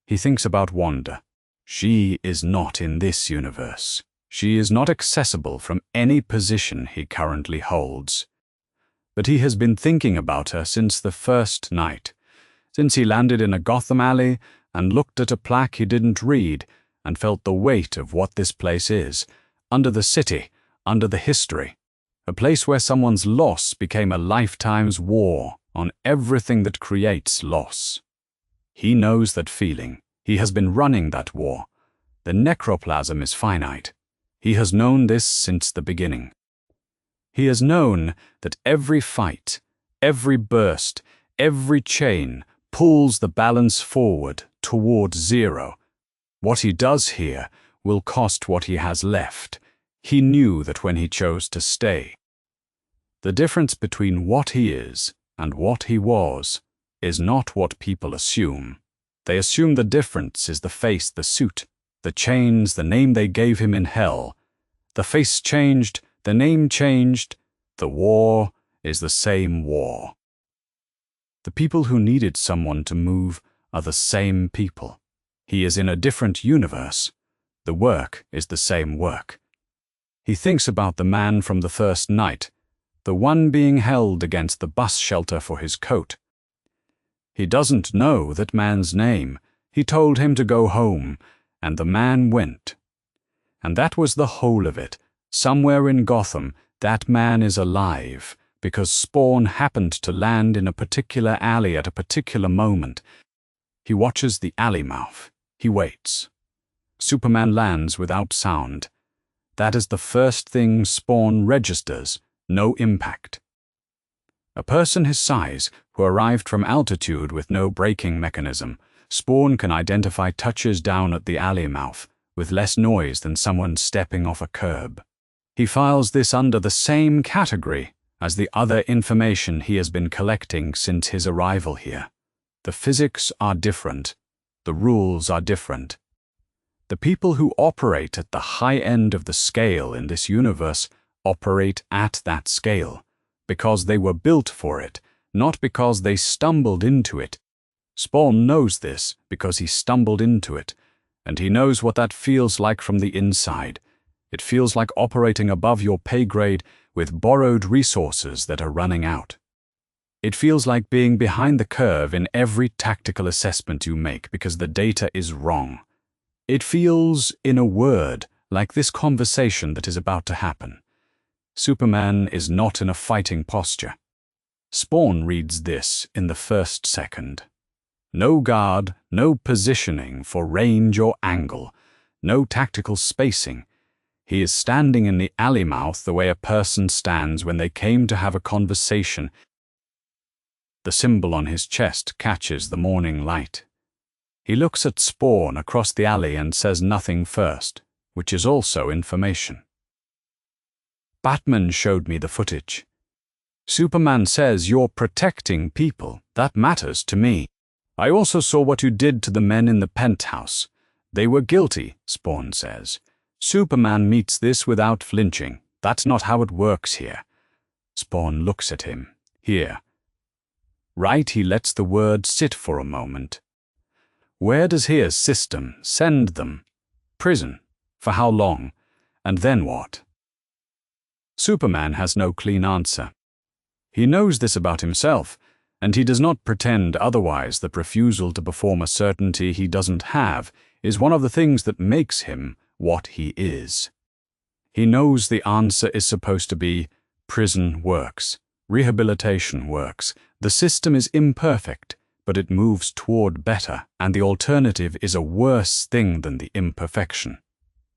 He thinks about Wanda. She is not in this universe. She is not accessible from any position he currently holds. But he has been thinking about her since the first night, since he landed in a Gotham alley and looked at a plaque he didn't read and felt the weight of what this place is, under the city, under the history, a place where someone's loss became a lifetime's war on everything that creates loss. He knows that feeling. He has been running that war. The necroplasm is finite. He has known this since the beginning. He has known that every fight, every burst, every chain pulls the balance forward toward zero. What he does here will cost what he has left. He knew that when he chose to stay. The difference between what he is and what he was is not what people assume. They assume the difference is the face, the suit, the chains, the name they gave him in hell. The face changed, the name changed, the war is the same war. The people who needed someone to move are the same people. He is in a different universe. The work is the same work. He thinks about the man from the first night, the one being held against the bus shelter for his coat. He doesn't know that man's name. He told him to go home, and the man went. And that was the whole of it. Somewhere in Gotham, that man is alive, because Spawn happened to land in a particular alley at a particular moment. He watches the alley mouth. He waits. Superman lands without sound. That is the first thing Spawn registers, no impact. A person his size, who arrived from altitude with no braking mechanism, Spawn can identify touches down at the alley mouth, with less noise than someone stepping off a curb. He files this under the same category as the other information he has been collecting since his arrival here. The physics are different. The rules are different. The people who operate at the high end of the scale in this universe operate at that scale, because they were built for it, not because they stumbled into it. Spawn knows this because he stumbled into it, and he knows what that feels like from the inside. It feels like operating above your pay grade with borrowed resources that are running out. It feels like being behind the curve in every tactical assessment you make because the data is wrong. It feels, in a word, like this conversation that is about to happen. Superman is not in a fighting posture. Spawn reads this in the first second. No guard, no positioning for range or angle, no tactical spacing. He is standing in the alley mouth the way a person stands when they came to have a conversation. The symbol on his chest catches the morning light. He looks at Spawn across the alley and says nothing first, which is also information. Batman showed me the footage. Superman says you're protecting people. That matters to me. I also saw what you did to the men in the penthouse. They were guilty, Spawn says. Superman meets this without flinching. That's not how it works here. Spawn looks at him. Here. Right, he lets the word sit for a moment. Where does his system send them? Prison. For how long? And then what? Superman has no clean answer. He knows this about himself, and he does not pretend otherwise. That refusal to perform a certainty he doesn't have is one of the things that makes him what he is. He knows the answer is supposed to be prison works, rehabilitation works, the system is imperfect, but it moves toward better, and the alternative is a worse thing than the imperfection.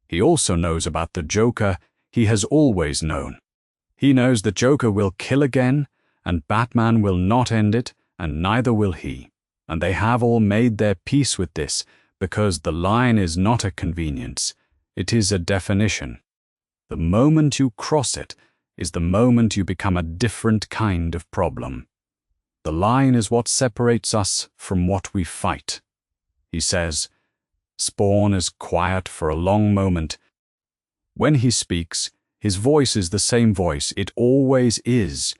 He also knows about the Joker. He has always known. He knows the Joker will kill again, and Batman will not end it, and neither will he. And they have all made their peace with this, because the line is not a convenience, it is a definition. The moment you cross it is the moment you become a different kind of problem. The line is what separates us from what we fight. He says. Spawn is quiet for a long moment. When he speaks, his voice is the same voice it always is,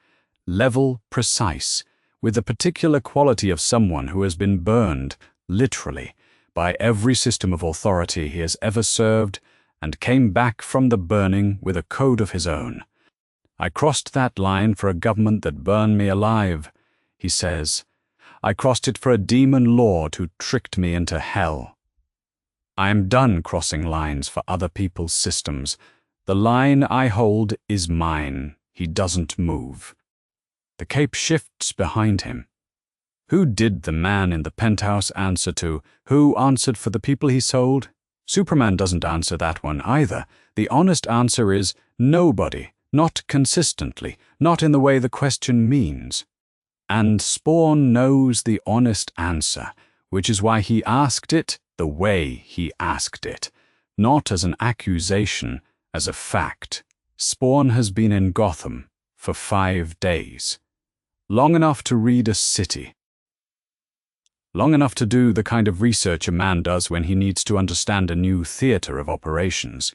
level, precise, with the particular quality of someone who has been burned, literally, by every system of authority he has ever served, and came back from the burning with a code of his own. I crossed that line for a government that burned me alive, he says. I crossed it for a demon lord who tricked me into hell. I am done crossing lines for other people's systems. The line I hold is mine. He doesn't move. The cape shifts behind him. Who did the man in the penthouse answer to? Who answered for the people he sold? Superman doesn't answer that one either. The honest answer is nobody. not consistently, not in the way the question means. And Spawn knows the honest answer, which is why he asked it the way he asked it, not as an accusation, as a fact. Spawn has been in Gotham for 5 days. Long enough to read a city. Long enough to do the kind of research a man does when he needs to understand a new theater of operations.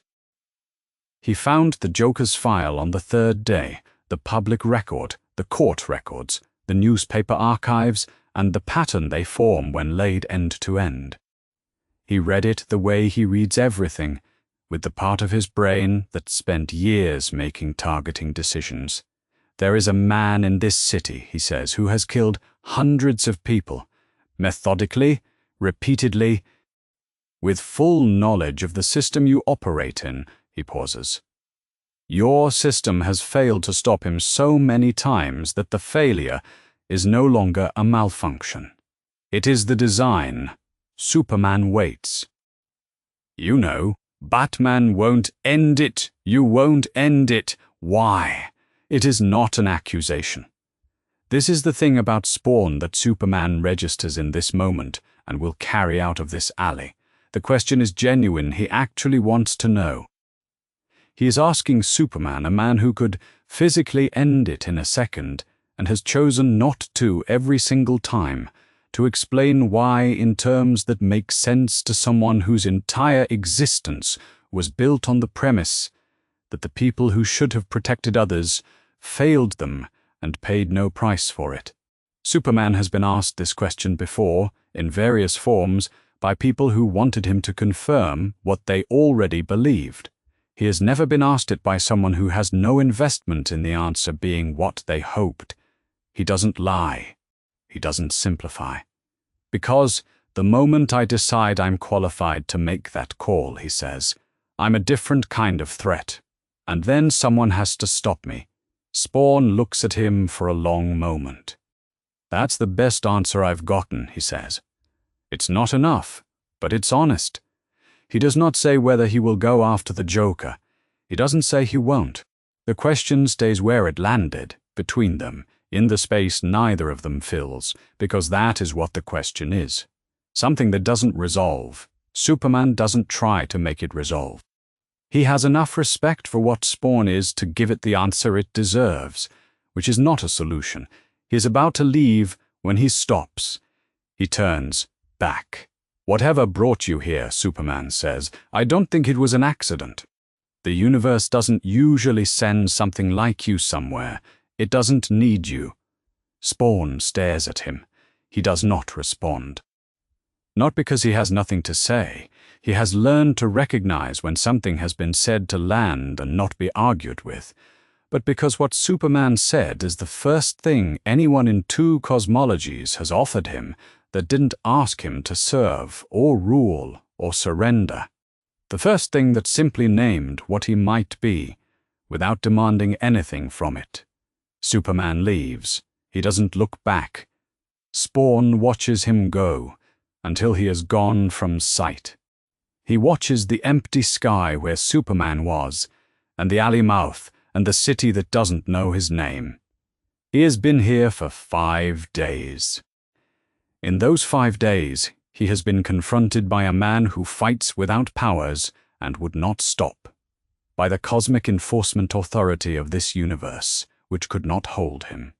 He found the Joker's file on the 3rd day, the public record, the court records, the newspaper archives, and the pattern they form when laid end to end. He read it the way he reads everything, with the part of his brain that spent years making targeting decisions. There is a man in this city, he says, who has killed hundreds of people, methodically, repeatedly, with full knowledge of the system you operate in, he pauses. Your system has failed to stop him so many times that the failure is no longer a malfunction. It is the design. Superman waits. You know, Batman won't end it. You won't end it. Why? It is not an accusation. This is the thing about Spawn that Superman registers in this moment and will carry out of this alley. The question is genuine. He actually wants to know. He is asking Superman, a man who could physically end it in a second and has chosen not to every single time, to explain why in terms that make sense to someone whose entire existence was built on the premise that the people who should have protected others failed them and paid no price for it. Superman has been asked this question before, in various forms, by people who wanted him to confirm what they already believed. He has never been asked it by someone who has no investment in the answer being what they hoped. He doesn't lie. He doesn't simplify. Because the moment I decide I'm qualified to make that call, he says, I'm a different kind of threat. And then someone has to stop me. Spawn looks at him for a long moment. That's the best answer I've gotten, he says. It's not enough, but it's honest. He does not say whether he will go after the Joker. He doesn't say he won't. The question stays where it landed, between them, in the space neither of them fills, because that is what the question is. Something that doesn't resolve. Superman doesn't try to make it resolve. He has enough respect for what Spawn is to give it the answer it deserves, which is not a solution. He is about to leave when he stops. He turns back. Whatever brought you here, Superman says, I don't think it was an accident. The universe doesn't usually send something like you somewhere. It doesn't need you. Spawn stares at him. He does not respond. Not because he has nothing to say. He has learned to recognize when something has been said to land and not be argued with, but because what Superman said is the first thing anyone in 2 cosmologies has offered him that didn't ask him to serve or rule or surrender. The first thing that simply named what he might be, without demanding anything from it. Superman leaves. He doesn't look back. Spawn watches him go until he has gone from sight. He watches the empty sky where Superman was, and the alley mouth, and the city that doesn't know his name. He has been here for 5 days. In those 5 days, he has been confronted by a man who fights without powers and would not stop, by the cosmic enforcement authority of this universe, which could not hold him,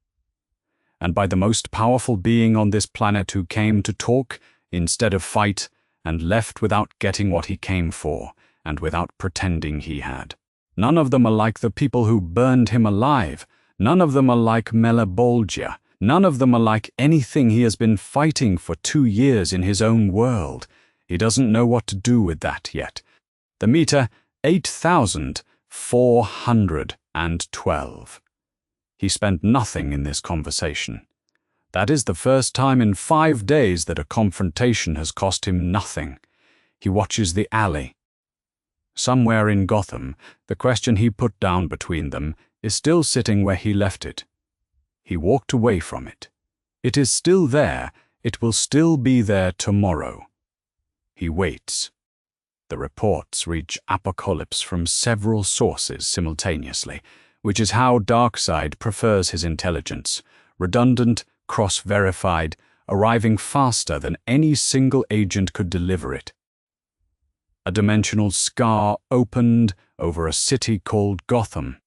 and by the most powerful being on this planet who came to talk instead of fight, and left without getting what he came for, and without pretending he had. None of them are like the people who burned him alive. None of them are like Malebolgia. None of them are like anything he has been fighting for 2 years in his own world. He doesn't know what to do with that yet. The meter, 8,412. He spent nothing in this conversation. That is the first time in 5 days that a confrontation has cost him nothing. He watches the alley. Somewhere in Gotham, the question he put down between them is still sitting where he left it. He walked away from it. It is still there. It will still be there tomorrow. He waits. The reports reach Apocalypse from several sources simultaneously, which is how Darkseid prefers his intelligence, redundant, cross-verified, arriving faster than any single agent could deliver it. A dimensional scar opened over a city called Gotham.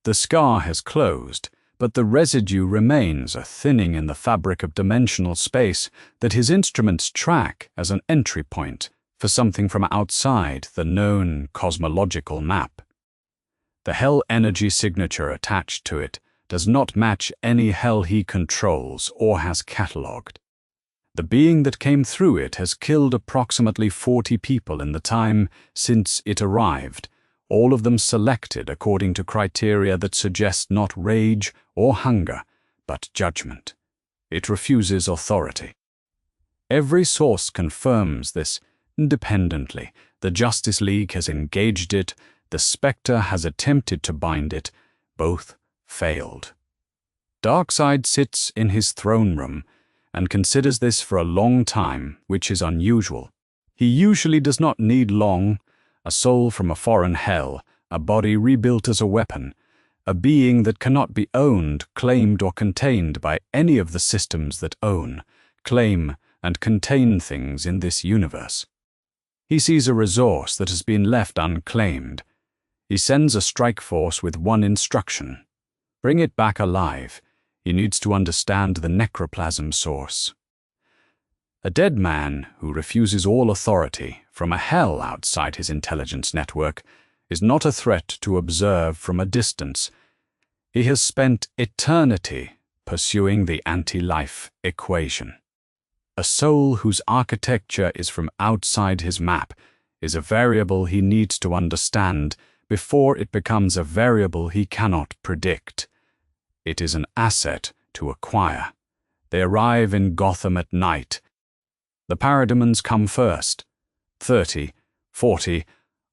The scar has closed, but the residue remains, a thinning in the fabric of dimensional space that his instruments track as an entry point for something from outside the known cosmological map. The hell energy signature attached to it does not match any hell he controls or has catalogued. The being that came through it has killed approximately 40 people in the time since it arrived, all of them selected according to criteria that suggest not rage or hunger, but judgment. It refuses authority. Every source confirms this independently. The Justice League has engaged it, the Spectre has attempted to bind it, both failed. Darkseid sits in his throne room and considers this for a long time, which is unusual. He usually does not need long. A soul from a foreign hell, a body rebuilt as a weapon, a being that cannot be owned, claimed, or contained by any of the systems that own, claim, and contain things in this universe. He sees a resource that has been left unclaimed. He sends a strike force with one instruction: bring it back alive. He needs to understand the necroplasm source. A dead man who refuses all authority from a hell outside his intelligence network is not a threat to observe from a distance. He has spent eternity pursuing the anti-life equation. A soul whose architecture is from outside his map is a variable he needs to understand before it becomes a variable he cannot predict. It is an asset to acquire. They arrive in Gotham at night. The parademons come first. 30, 40,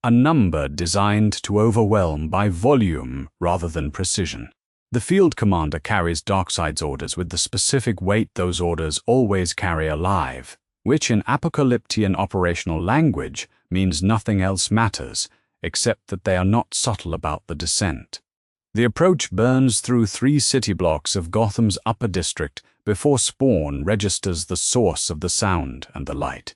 a number designed to overwhelm by volume rather than precision. The field commander carries Darkseid's orders with the specific weight those orders always carry alive, which in apocalyptian operational language means nothing else matters, except that they are not subtle about the descent. The approach burns through 3 city blocks of Gotham's upper district before Spawn registers the source of the sound and the light.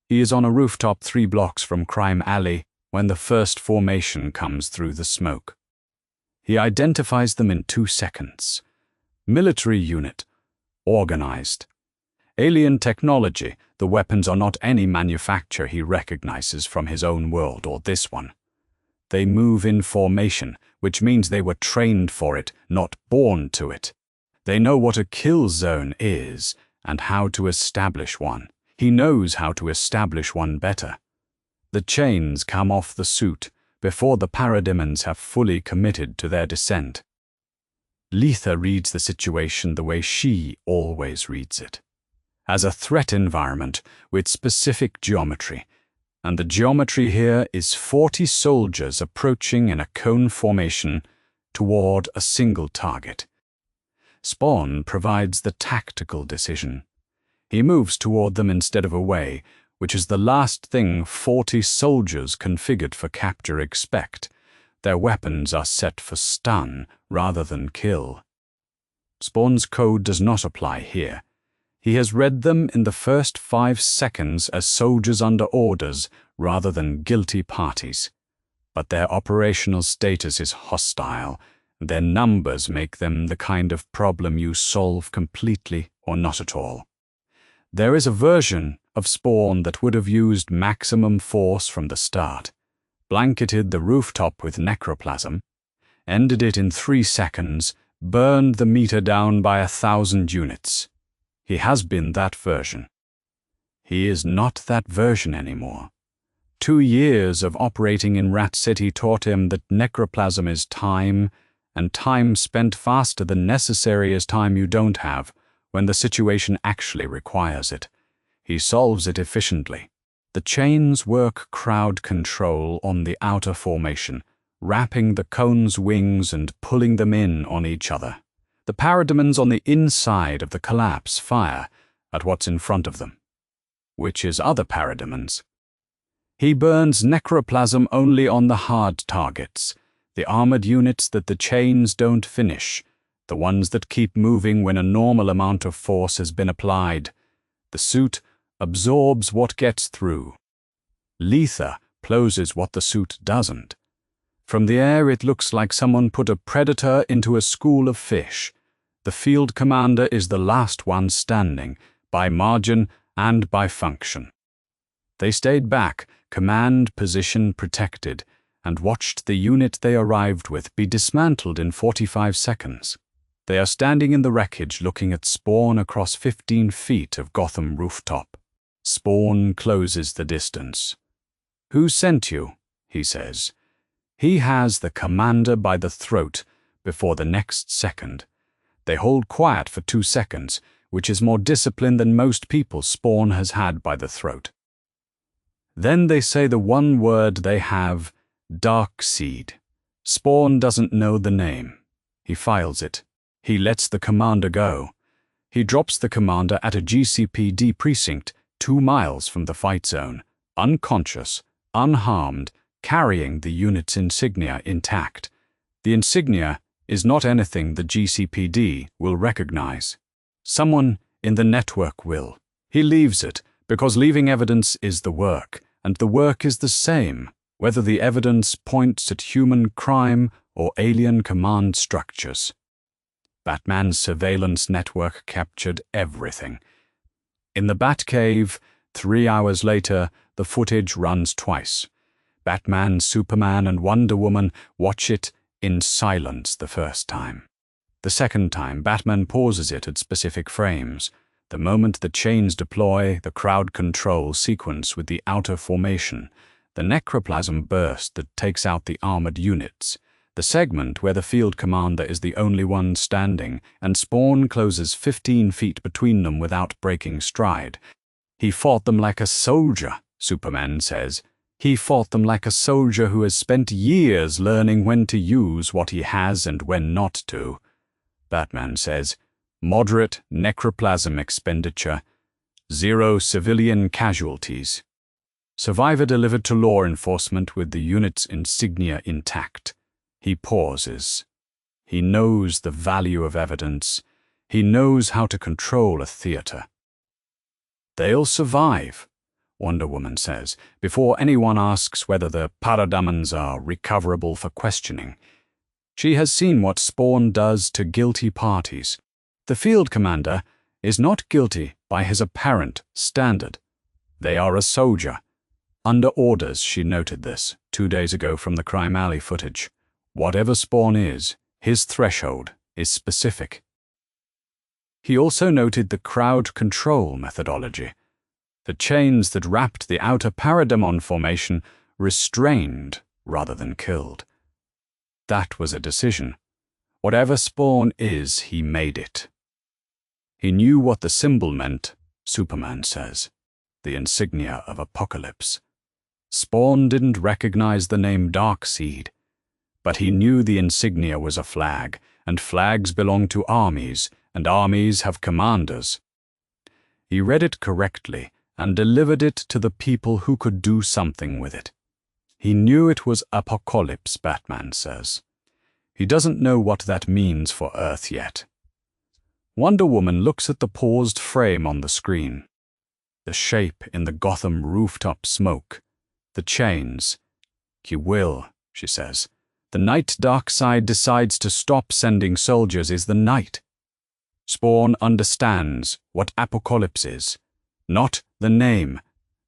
He is on a rooftop 3 blocks from Crime Alley when the first formation comes through the smoke. He identifies them in 2 seconds. Military unit. Organized. Alien technology. The weapons are not any manufacture he recognizes from his own world or this one. They move in formation, which means they were trained for it, not born to it. They know what a kill zone is and how to establish one. He knows how to establish one better. The chains come off the suit before the parademons have fully committed to their descent. Letha reads the situation the way she always reads it, as a threat environment with specific geometry. And the geometry here is 40 soldiers approaching in a cone formation toward a single target. Spawn provides the tactical decision. He moves toward them instead of away, which is the last thing 40 soldiers configured for capture expect. Their weapons are set for stun rather than kill. Spawn's code does not apply here. He has read them in the first 5 seconds as soldiers under orders rather than guilty parties. But their operational status is hostile. Their numbers make them the kind of problem you solve completely or not at all. There is a version of Spawn that would have used maximum force from the start, blanketed the rooftop with necroplasm, ended it in 3 seconds, burned the meter down by 1,000 units. He has been that version. He is not that version anymore. 2 years of operating in Rat City taught him that necroplasm is time, and time spent faster than necessary is time you don't have when the situation actually requires it. He solves it efficiently. The chains work crowd control on the outer formation, wrapping the cone's wings and pulling them in on each other. The parademons on the inside of the collapse fire at what's in front of them, which is other parademons. He burns necroplasm only on the hard targets. The armored units that the chains don't finish, the ones that keep moving when a normal amount of force has been applied. The suit absorbs what gets through. Lether closes what the suit doesn't. From the air it looks like someone put a predator into a school of fish. The field commander is the last one standing, by margin and by function. They stayed back, command position protected, and watched the unit they arrived with be dismantled in 45 seconds. They are standing in the wreckage looking at Spawn across 15 feet of Gotham rooftop. Spawn closes the distance. "Who sent you?" he says. He has the commander by the throat before the next second. They hold quiet for 2 seconds, which is more discipline than most people Spawn has had by the throat. Then they say the one word they have, Darkseid. Spawn doesn't know the name. He files it. He lets the commander go. He drops the commander at a GCPD precinct 2 miles from the fight zone, unconscious, unharmed, carrying the unit's insignia intact. The insignia is not anything the GCPD will recognize. Someone in the network will. He leaves it because leaving evidence is the work, and the work is the same, whether the evidence points at human crime or alien command structures. Batman's surveillance network captured everything. In the Batcave, 3 hours later, the footage runs twice. Batman, Superman, and Wonder Woman watch it in silence the first time. The second time, Batman pauses it at specific frames. The moment the chains deploy, the crowd control sequence with the outer formation, the necroplasm burst that takes out the armored units, the segment where the field commander is the only one standing, and Spawn closes 15 feet between them without breaking stride. "He fought them like a soldier," Superman says. "He fought them like a soldier who has spent years learning when to use what he has and when not to." Batman says, "Moderate necroplasm expenditure, 0 civilian casualties. Survivor delivered to law enforcement with the unit's insignia intact." He pauses. He knows the value of evidence. He knows how to control a theater. "They'll survive," Wonder Woman says, before anyone asks whether the parademons are recoverable for questioning. She has seen what Spawn does to guilty parties. The field commander is not guilty by his apparent standard. They are a soldier. Under orders, she noted this 2 days ago from the Crime Alley footage. Whatever Spawn is, his threshold is specific. He also noted the crowd control methodology. The chains that wrapped the outer parademon formation restrained rather than killed. That was a decision. Whatever Spawn is, he made it. He knew what the symbol meant, Superman says, the insignia of apocalypse. Spawn didn't recognize the name Darkseid, but he knew the insignia was a flag, and flags belong to armies, and armies have commanders. He read it correctly and delivered it to the people who could do something with it. He knew it was apocalypse, Batman says. He doesn't know what that means for Earth yet. Wonder Woman looks at the paused frame on the screen. The shape in the Gotham rooftop smoke. The chains. "You will," she says. "The night Darkseid decides to stop sending soldiers is the night." Spawn understands what apocalypse is. Not the name,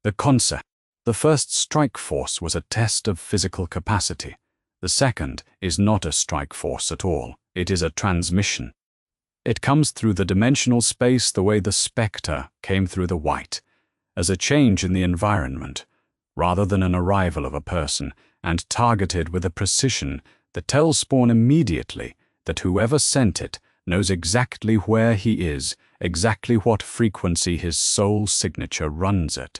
the concept. The first strike force was a test of physical capacity. The second is not a strike force at all. It is a transmission. It comes through the dimensional space the way the Spectre came through the White, as a change in the environment, rather than an arrival of a person, and targeted with a precision that tells Spawn immediately that whoever sent it knows exactly where he is, exactly what frequency his soul signature runs at,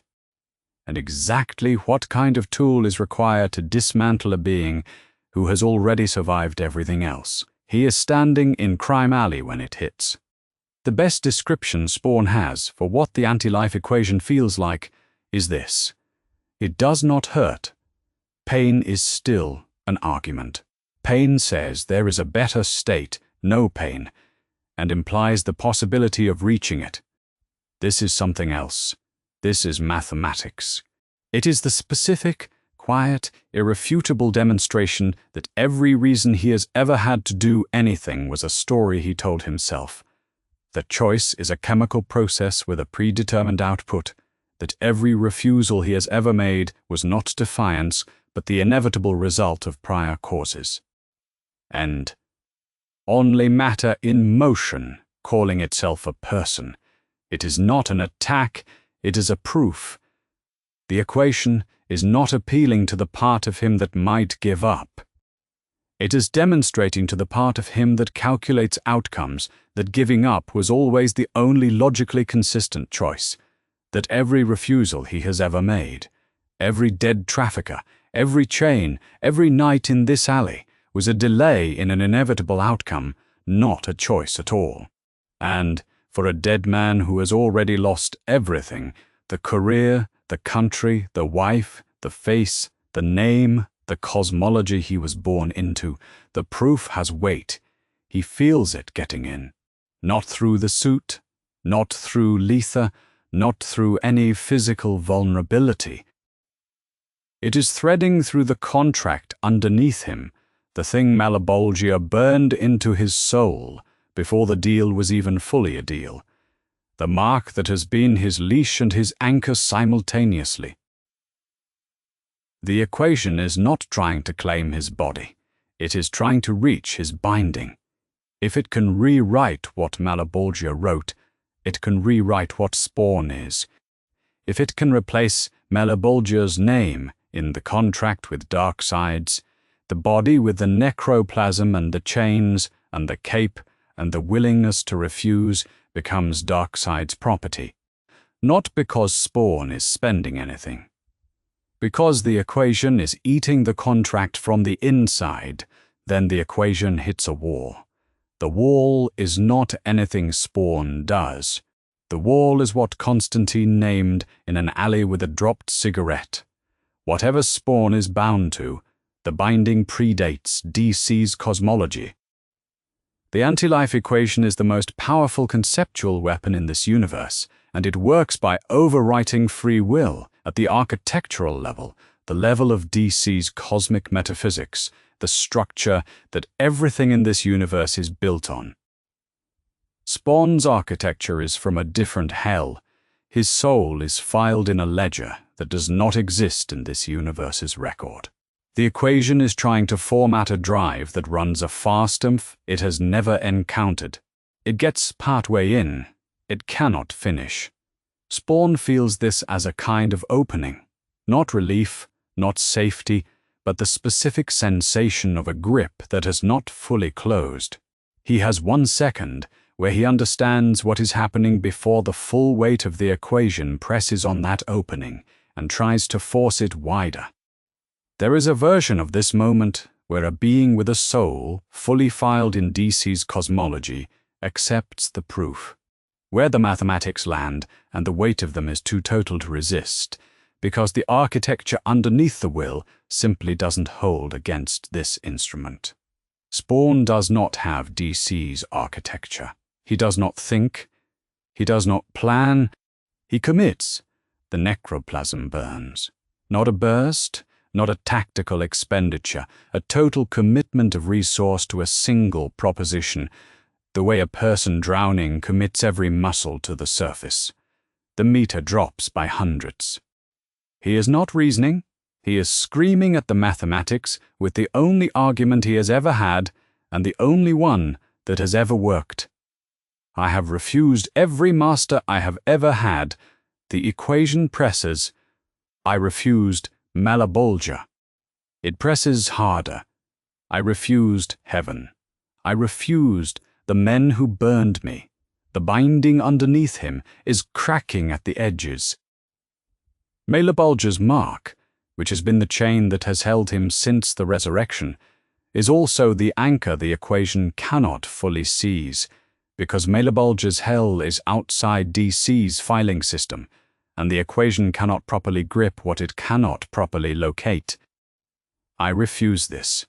and exactly what kind of tool is required to dismantle a being who has already survived everything else. He is standing in Crime Alley when it hits. The best description Spawn has for what the anti-life equation feels like is this: it does not hurt. Pain is still an argument. Pain says there is a better state, no pain, and implies the possibility of reaching it. This is something else. This is mathematics. It is the specific, quiet, irrefutable demonstration that every reason he has ever had to do anything was a story he told himself. That choice is a chemical process with a predetermined output, that every refusal he has ever made was not defiance, but the inevitable result of prior causes. And only matter in motion, calling itself a person. It is not an attack, it is a proof. The equation is not appealing to the part of him that might give up. It is demonstrating to the part of him that calculates outcomes that giving up was always the only logically consistent choice, that every refusal he has ever made, every dead trafficker, every chain, every night in this alley, was a delay in an inevitable outcome, not a choice at all. And, for a dead man who has already lost everything, the career, the country, the wife, the face, the name, the cosmology he was born into, the proof has weight. He feels it getting in. Not through the suit, not through lether, not through any physical vulnerability. It is threading through the contract underneath him, the thing Malebolgia burned into his soul before the deal was even fully a deal, the mark that has been his leash and his anchor simultaneously. The equation is not trying to claim his body. It is trying to reach his binding. If it can rewrite what Malebolgia wrote, it can rewrite what Spawn is. If it can replace Malebolgia's name in the contract with Darkseid's, the body with the necroplasm and the chains and the cape and the willingness to refuse becomes Darkseid's property. Not because Spawn is spending anything. Because the equation is eating the contract from the inside, then the equation hits a wall. The wall is not anything Spawn does. The wall is what Constantine named in an alley with a dropped cigarette. Whatever Spawn is bound to, the binding predates DC's cosmology. The anti-life equation is the most powerful conceptual weapon in this universe, and it works by overwriting free will at the architectural level, the level of DC's cosmic metaphysics, the structure that everything in this universe is built on. Spawn's architecture is from a different hell. His soul is filed in a ledger that does not exist in this universe's record. The equation is trying to format a drive that runs a fastMF it has never encountered. It gets partway in. It cannot finish. Spawn feels this as a kind of opening. Not relief, not safety, but the specific sensation of a grip that has not fully closed. He has 1 second where he understands what is happening before the full weight of the equation presses on that opening and tries to force it wider. There is a version of this moment where a being with a soul, fully filed in DC's cosmology, accepts the proof. Where the mathematics land and the weight of them is too total to resist, because the architecture underneath the will simply doesn't hold against this instrument. Spawn does not have DC's architecture. He does not think. He does not plan. He commits. The necroplasm burns. Not a burst, not a tactical expenditure, a total commitment of resource to a single proposition, the way a person drowning commits every muscle to the surface. The meter drops by hundreds. He is not reasoning. He is screaming at the mathematics with the only argument he has ever had and the only one that has ever worked. I have refused every master I have ever had. The equation presses. I refused Malebolgia. It presses harder. I refused heaven. I refused the men who burned me. The binding underneath him is cracking at the edges. Malebolgia's mark, which has been the chain that has held him since the resurrection, is also the anchor the equation cannot fully seize, because Malebolgia's hell is outside DC's filing system, and the equation cannot properly grip what it cannot properly locate. I refuse this.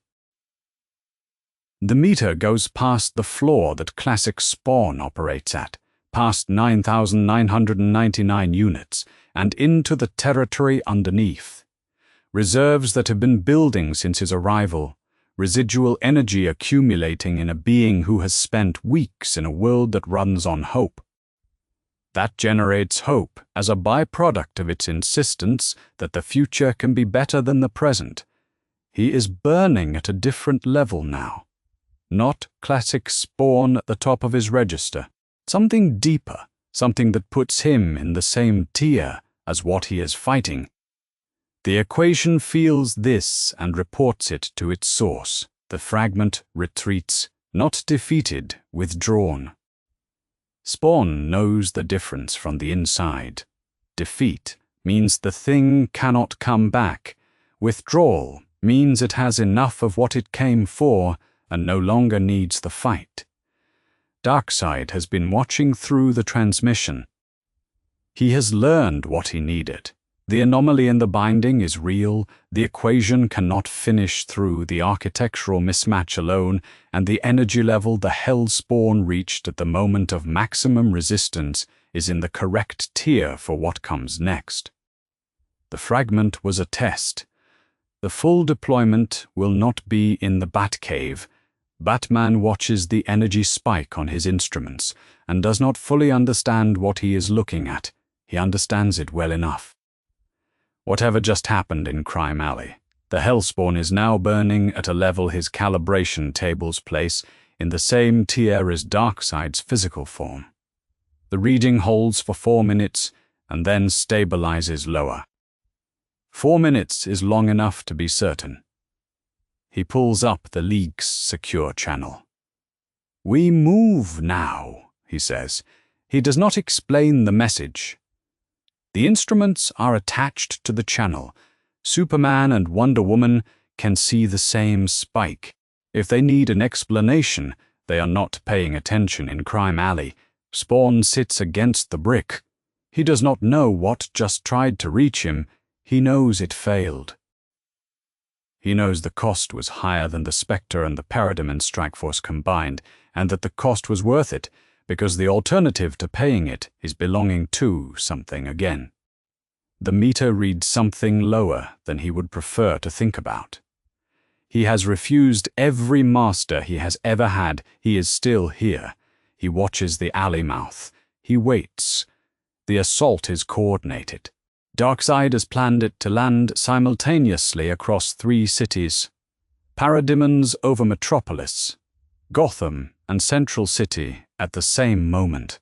The meter goes past the floor that classic Spawn operates at, past 9,999 units, and into the territory underneath. Reserves that have been building since his arrival, residual energy accumulating in a being who has spent weeks in a world that runs on hope. That generates hope as a byproduct of its insistence that the future can be better than the present. He is burning at a different level now. Not classic Spawn at the top of his register. Something deeper, something that puts him in the same tier as what he is fighting. The equation feels this and reports it to its source. The fragment retreats, not defeated, withdrawn. Spawn knows the difference from the inside. Defeat means the thing cannot come back. Withdrawal means it has enough of what it came for and no longer needs the fight. Darkseid has been watching through the transmission. He has learned what he needed. The anomaly in the binding is real, the equation cannot finish through the architectural mismatch alone, and the energy level the Hellspawn reached at the moment of maximum resistance is in the correct tier for what comes next. The fragment was a test. The full deployment will not be in the Batcave. Batman watches the energy spike on his instruments and does not fully understand what he is looking at. He understands it well enough. Whatever just happened in Crime Alley, the Hellspawn is now burning at a level his calibration tables place in the same tier as Darkseid's physical form. The reading holds for 4 minutes and then stabilizes lower. 4 minutes is long enough to be certain. He pulls up the League's secure channel. "We move now," he says. He does not explain the message. The instruments are attached to the channel. Superman and Wonder Woman can see the same spike. If they need an explanation, they are not paying attention in Crime Alley. Spawn sits against the brick. He does not know what just tried to reach him. He knows it failed. He knows the cost was higher than the Spectre and the Parademon Strikeforce combined, and that the cost was worth it, because the alternative to paying it is belonging to something again. The meter reads something lower than he would prefer to think about. He has refused every master he has ever had. He is still here. He watches the alley mouth. He waits. The assault is coordinated. Darkseid has planned it to land simultaneously across 3 cities. Parademons over Metropolis, Gotham and Central City at the same moment,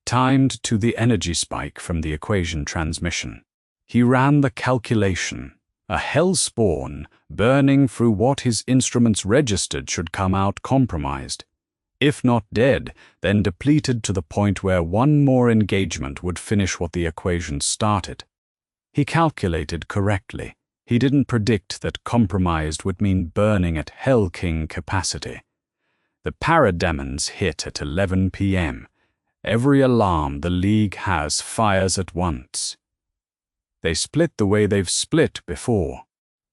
timed to the energy spike from the equation transmission. He ran the calculation. A Hellspawn burning through what his instruments registered should come out compromised. If not dead, then depleted to the point where one more engagement would finish what the equation started. He calculated correctly. He didn't predict that compromised would mean burning at Hell King capacity. The Parademons hit at 11 p.m. Every alarm the League has fires at once. They split the way they've split before.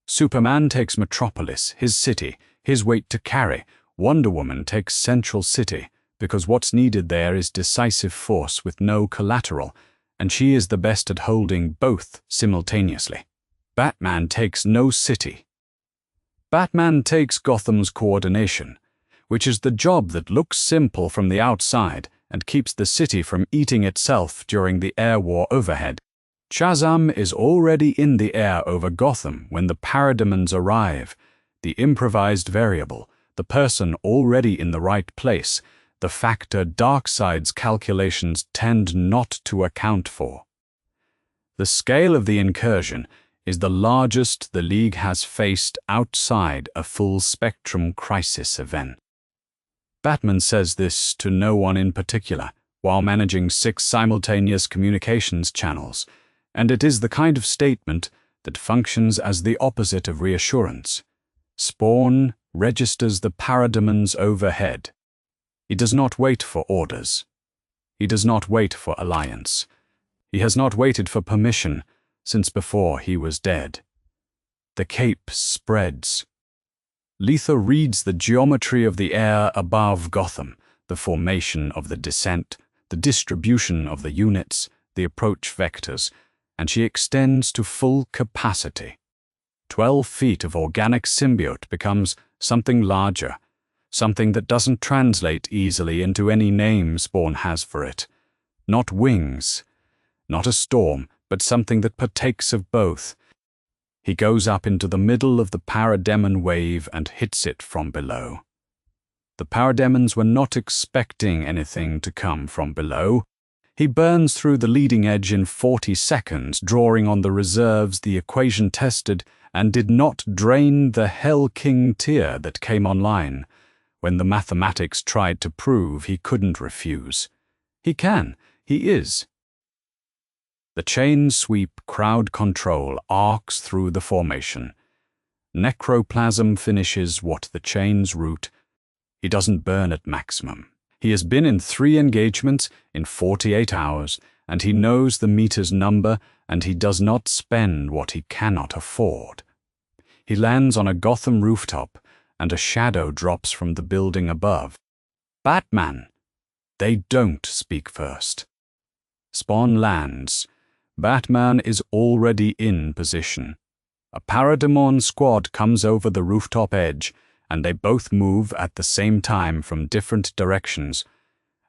Superman takes Metropolis, his city, his weight to carry. Wonder Woman takes Central City, because what's needed there is decisive force with no collateral, and she is the best at holding both simultaneously. Batman takes no city. Batman takes Gotham's coordination, which is the job that looks simple from the outside and keeps the city from eating itself during the air war overhead. Shazam is already in the air over Gotham when the Parademons arrive, the improvised variable, the person already in the right place, the factor Darkseid's calculations tend not to account for. The scale of the incursion is the largest the League has faced outside a full-spectrum crisis event. Batman says this to no one in particular, while managing 6 simultaneous communications channels, and it is the kind of statement that functions as the opposite of reassurance. Spawn registers the Parademons overhead. He does not wait for orders. He does not wait for alliance. He has not waited for permission since before he was dead. The cape spreads. Letha reads the geometry of the air above Gotham, the formation of the descent, the distribution of the units, the approach vectors, and she extends to full capacity. 12 feet of organic symbiote becomes something larger, something that doesn't translate easily into any name Spawn has for it. Not wings, not a storm, but something that partakes of both. He goes up into the middle of the parademon wave and hits it from below. The parademons were not expecting anything to come from below. He burns through the leading edge in 40 seconds, drawing on the reserves the equation tested, and did not drain the Hell King tier that came online when the mathematics tried to prove he couldn't refuse. He can. He is. The chain sweep crowd control arcs through the formation. Necroplasm finishes what the chain's root. He doesn't burn at maximum. He has been in 3 engagements in 48 hours, and he knows the meter's number, and he does not spend what he cannot afford. He lands on a Gotham rooftop, and a shadow drops from the building above. Batman! They don't speak first. Spawn lands. Batman is already in position. A parademon squad comes over the rooftop edge, and they both move at the same time from different directions.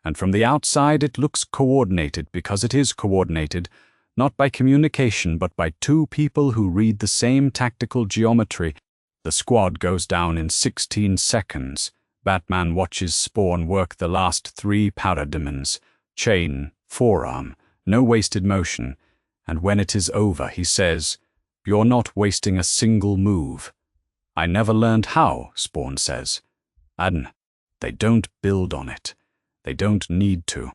And from the outside it looks coordinated because it is coordinated, not by communication but by 2 people who read the same tactical geometry. The squad goes down in 16 seconds. Batman watches Spawn work the last 3 parademons. Chain, forearm, no wasted motion. And when it is over, he says, "You're not wasting a single move." "I never learned how," Spawn says. "And they don't build on it. They don't need to."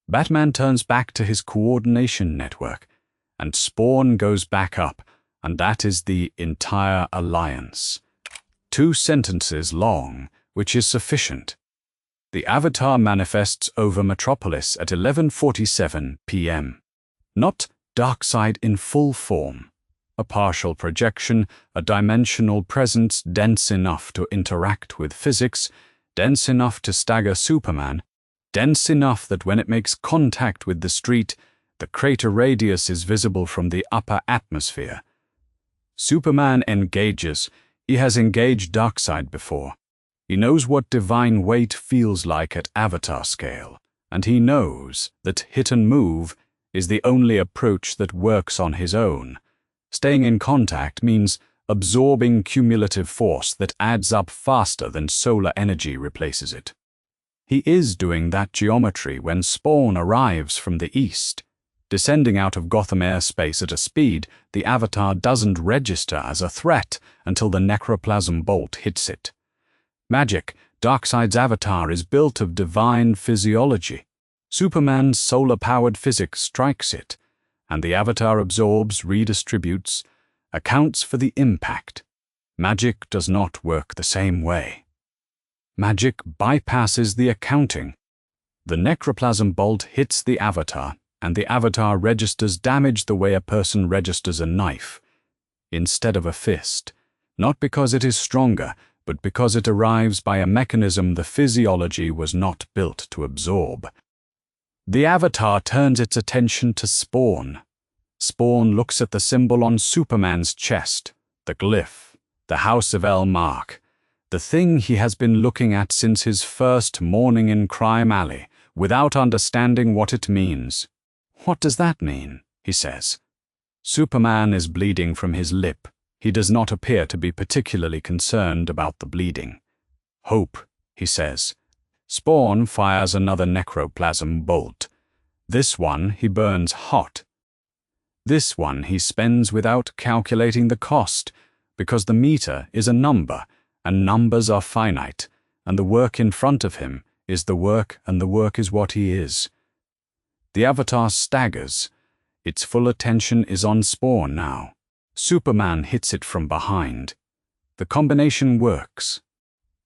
Batman turns back to his coordination network, and Spawn goes back up, and that is the entire alliance. 2 sentences long, which is sufficient. The Avatar manifests over Metropolis at 11:47 p.m. Not Darkseid in full form. A partial projection, a dimensional presence dense enough to interact with physics, dense enough to stagger Superman, dense enough that when it makes contact with the street, the crater radius is visible from the upper atmosphere. Superman engages. He has engaged Darkseid before. He knows what divine weight feels like at Avatar scale, and he knows that hit and move is the only approach that works on his own. Staying in contact means absorbing cumulative force that adds up faster than solar energy replaces it. He is doing that geometry when Spawn arrives from the east. Descending out of Gotham airspace at a speed the Avatar doesn't register as a threat until the necroplasm bolt hits it. Magic, Darkseid's Avatar is built of divine physiology. Superman's solar-powered physics strikes it, and the Avatar absorbs, redistributes, accounts for the impact. Magic does not work the same way. Magic bypasses the accounting. The necroplasm bolt hits the Avatar, and the Avatar registers damage the way a person registers a knife, instead of a fist, not because it is stronger, but because it arrives by a mechanism the physiology was not built to absorb. The Avatar turns its attention to Spawn. Spawn looks at the symbol on Superman's chest, the glyph, the House of El mark, the thing he has been looking at since his first morning in Crime Alley, without understanding what it means. "What does that mean?" he says. Superman is bleeding from his lip. He does not appear to be particularly concerned about the bleeding. "Hope," he says. Spawn fires another necroplasm bolt. This one he burns hot. This one he spends without calculating the cost, because the meter is a number, and numbers are finite, and the work in front of him is the work, and the work is what he is. The Avatar staggers. Its full attention is on Spawn now. Superman hits it from behind. The combination works.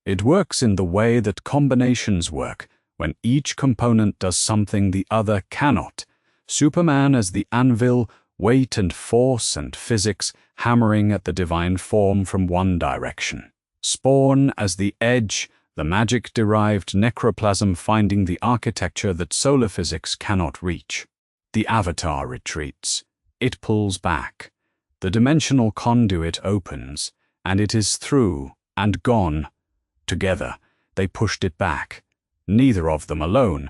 It works in the way that combinations work, when each component does something the other cannot. Superman as the anvil, weight and force and physics hammering at the divine form from one direction. Spawn as the edge, the magic-derived necroplasm finding the architecture that solar physics cannot reach. The avatar retreats. It pulls back. The dimensional conduit opens, and it is through and gone. Together, they pushed it back. Neither of them alone.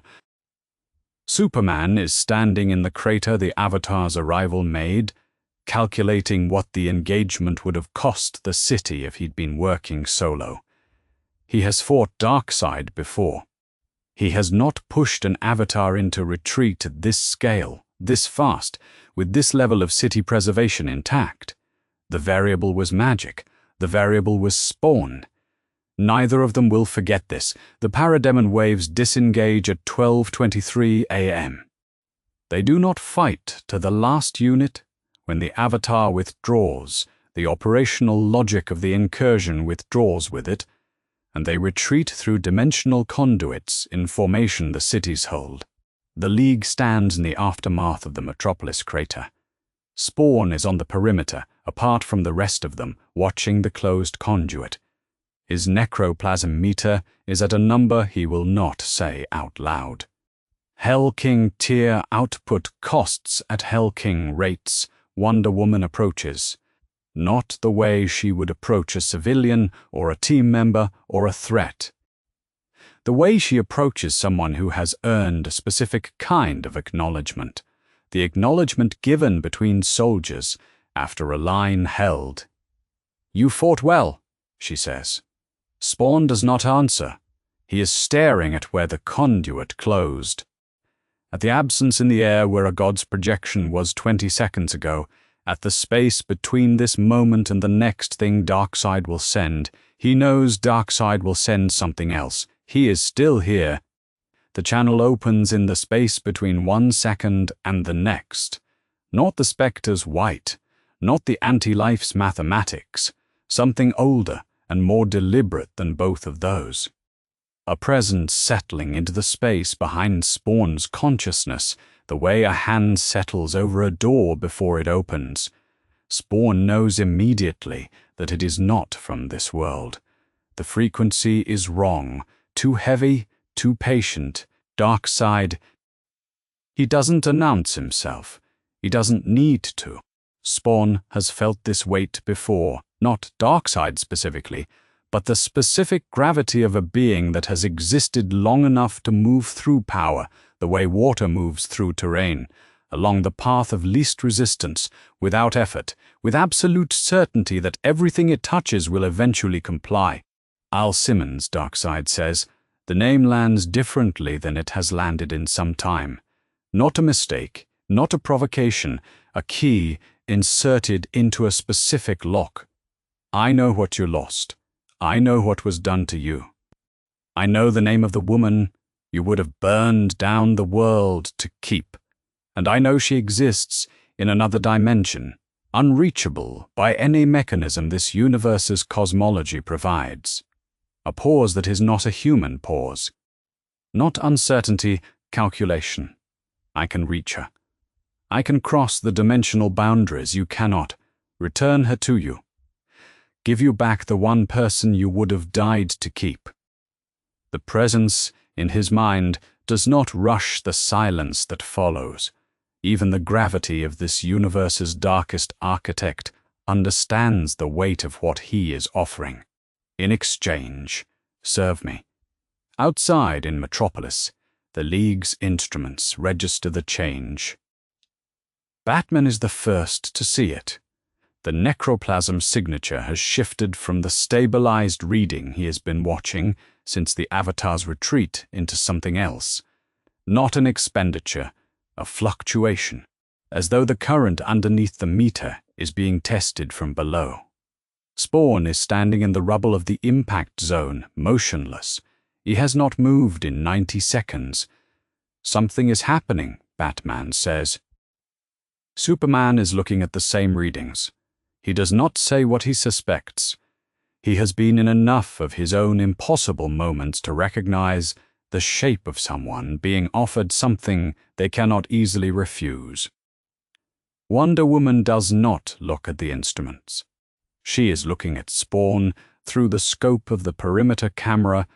Superman is standing in the crater the Avatar's arrival made, calculating what the engagement would have cost the city if he'd been working solo. He has fought Darkseid before. He has not pushed an Avatar into retreat at this scale, this fast, with this level of city preservation intact. The variable was magic. The variable was Spawn. Neither of them will forget this. The parademon waves disengage at 12:23 a.m. They do not fight to the last unit. When the Avatar withdraws, the operational logic of the incursion withdraws with it, and they retreat through dimensional conduits in formation the cities hold. The League stands in the aftermath of the Metropolis crater. Spawn is on the perimeter, apart from the rest of them, watching the closed conduit. His necroplasm meter is at a number he will not say out loud. Hell King tier output costs at Hell King rates. Wonder Woman approaches. Not the way she would approach a civilian or a team member or a threat. The way she approaches someone who has earned a specific kind of acknowledgement. The acknowledgement given between soldiers after a line held. "You fought well," she says. Spawn does not answer. He is staring at where the conduit closed. At the absence in the air where a god's projection was 20 seconds ago, at the space between this moment and the next thing Darkseid will send, he knows Darkseid will send something else. He is still here. The channel opens in the space between 1 second and the next. Not the Spectre's white, not the anti-life's mathematics, something older and more deliberate than both of those. A presence settling into the space behind Spawn's consciousness, the way a hand settles over a door before it opens. Spawn knows immediately that it is not from this world. The frequency is wrong, too heavy, too patient. Darkseid. He doesn't announce himself. He doesn't need to. Spawn has felt this weight before, not Darkseid specifically, but the specific gravity of a being that has existed long enough to move through power, the way water moves through terrain, along the path of least resistance, without effort, with absolute certainty that everything it touches will eventually comply. Al Simmons, Darkseid says, the name lands differently than it has landed in some time. Not a mistake, not a provocation, a key inserted into a specific lock. I know what you lost. I know what was done to you. I know the name of the woman you would have burned down the world to keep. And I know she exists in another dimension, unreachable by any mechanism this universe's cosmology provides. A pause that is not a human pause. Not uncertainty, calculation. I can reach her. I can cross the dimensional boundaries you cannot. Return her to you. Give you back the one person you would have died to keep. The presence, in his mind, does not rush the silence that follows. Even the gravity of this universe's darkest architect understands the weight of what he is offering. In exchange, serve me. Outside in Metropolis, the League's instruments register the change. Batman is the first to see it. The necroplasm signature has shifted from the stabilized reading he has been watching since the Avatar's retreat into something else. Not an expenditure, a fluctuation, as though the current underneath the meter is being tested from below. Spawn is standing in the rubble of the impact zone, motionless. He has not moved in 90 seconds. Something is happening, Batman says. Superman is looking at the same readings. He does not say what he suspects. He has been in enough of his own impossible moments to recognize the shape of someone being offered something they cannot easily refuse. Wonder Woman does not look at the instruments. She is looking at Spawn, through the scope of the perimeter camera,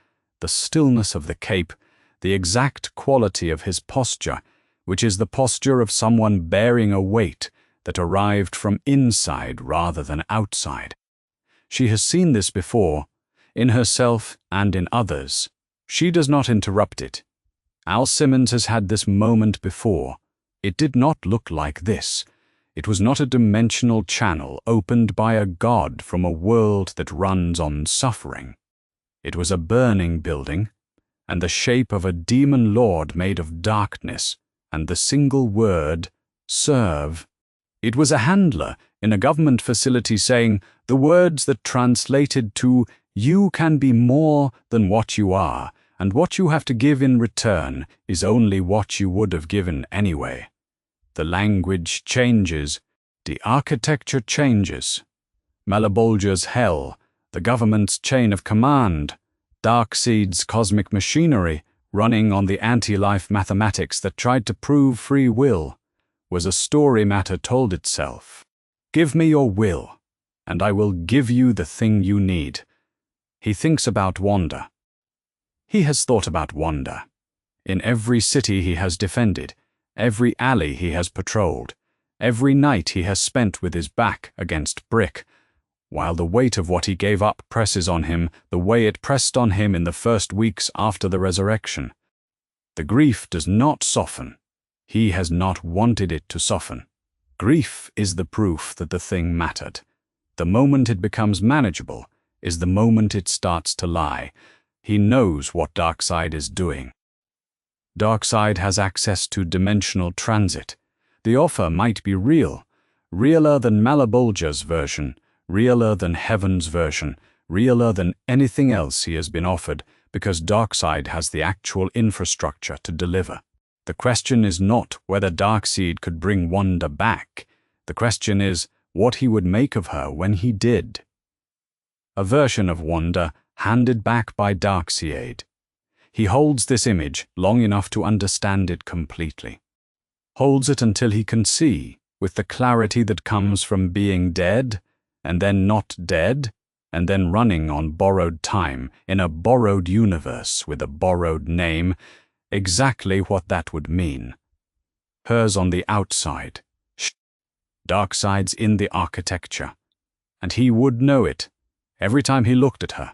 the stillness of the cape, the exact quality of his posture, which is the posture of someone bearing a weight that arrived from inside rather than outside. She has seen this before, in herself and in others. She does not interrupt it. Al Simmons has had this moment before. It did not look like this. It was not a dimensional channel opened by a god from a world that runs on suffering. It was a burning building, and the shape of a demon lord made of darkness, and the single word, serve. It was a handler in a government facility saying the words that translated to, you can be more than what you are, and what you have to give in return is only what you would have given anyway. The language changes, the architecture changes. Malebolgia's hell, the government's chain of command, Darkseid's cosmic machinery running on the anti-life mathematics that tried to prove free will, was a story matter told itself. Give me your will, and I will give you the thing you need. He thinks about Wanda. He has thought about Wanda. In every city he has defended, every alley he has patrolled, every night he has spent with his back against brick, while the weight of what he gave up presses on him the way it pressed on him in the first weeks after the resurrection. The grief does not soften. He has not wanted it to soften. Grief is the proof that the thing mattered. The moment it becomes manageable is the moment it starts to lie. He knows what Darkseid is doing. Darkseid has access to dimensional transit. The offer might be real, realer than Malebolgia's version, realer than Heaven's version, realer than anything else he has been offered, because Darkseid has the actual infrastructure to deliver. The question is not whether Darkseid could bring Wanda back. The question is what he would make of her when he did. A version of Wanda handed back by Darkseid. He holds this image long enough to understand it completely. Holds it until he can see, with the clarity that comes from being dead, and then not dead, and then running on borrowed time, in a borrowed universe with a borrowed name, exactly what that would mean. Hers on the outside. Darkseid's in the architecture. And he would know it every time he looked at her.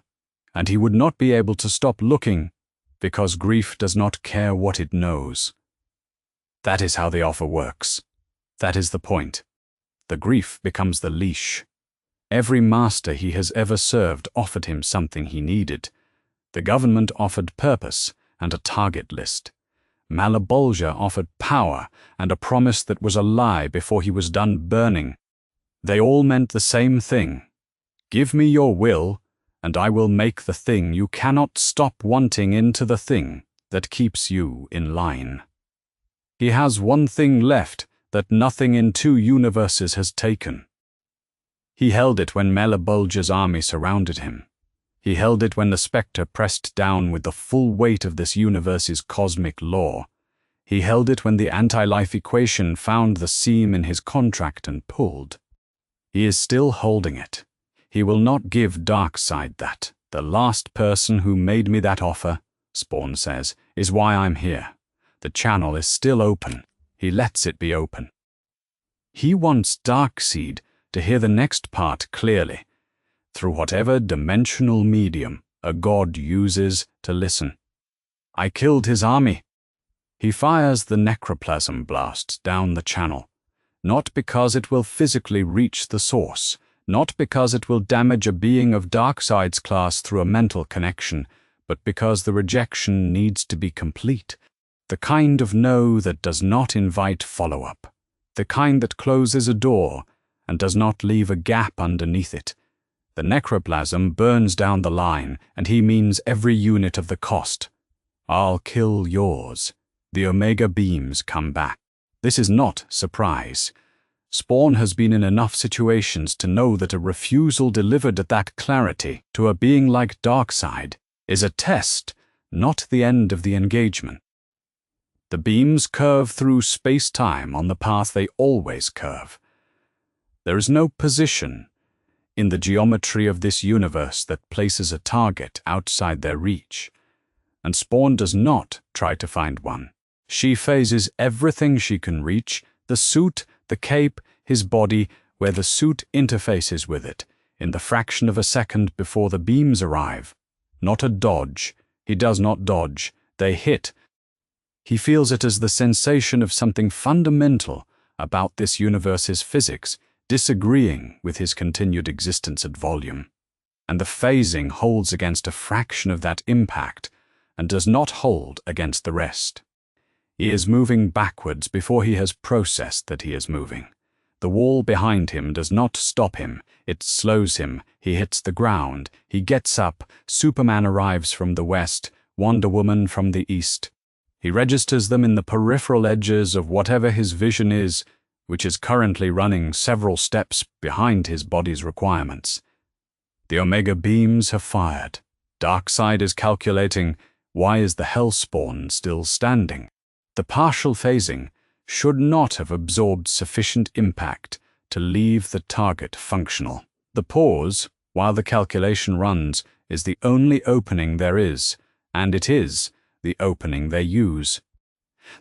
And he would not be able to stop looking, because grief does not care what it knows. That is how the offer works. That is the point. The grief becomes the leash. Every master he has ever served offered him something he needed. The government offered purpose and a target list. Malebolgia offered power and a promise that was a lie before he was done burning. They all meant the same thing. Give me your will, and I will make the thing you cannot stop wanting into the thing that keeps you in line. He has one thing left that nothing in 2 universes has taken. He held it when Malebolgia's army surrounded him. He held it when the spectre pressed down with the full weight of this universe's cosmic law. He held it when the anti-life equation found the seam in his contract and pulled. He is still holding it. He will not give Darkseid that. The last person who made me that offer, Spawn says, is why I'm here. The channel is still open. He lets it be open. He wants Darkseid to hear the next part clearly, through whatever dimensional medium a god uses to listen. I killed his army. He fires the necroplasm blast down the channel, not because it will physically reach the source, not because it will damage a being of Darkseid's class through a mental connection, but because the rejection needs to be complete, the kind of no that does not invite follow-up, the kind that closes a door and does not leave a gap underneath it. The necroplasm burns down the line, and he means every unit of the cost. I'll kill yours. The Omega beams come back. This is not surprise. Spawn has been in enough situations to know that a refusal delivered at that clarity to a being like Darkseid is a test, not the end of the engagement. The beams curve through space-time on the path they always curve. There is no position. in the geometry of this universe that places a target outside their reach. And Spawn does not try to find one. She phases everything she can reach, the suit, the cape, his body, where the suit interfaces with it, in the fraction of a second before the beams arrive. Not a dodge. He does not dodge. They hit. He feels it as the sensation of something fundamental about this universe's physics, disagreeing with his continued existence at volume. And the phasing holds against a fraction of that impact, and does not hold against the rest. He is moving backwards before he has processed that he is moving. The wall behind him does not stop him, it slows him, he hits the ground, he gets up, Superman arrives from the west, Wonder Woman from the east. He registers them in the peripheral edges of whatever his vision is, which is currently running several steps behind his body's requirements. The Omega beams have fired. Darkseid is calculating, why is the Hellspawn still standing? The partial phasing should not have absorbed sufficient impact to leave the target functional. The pause, while the calculation runs, is the only opening there is, and it is the opening they use.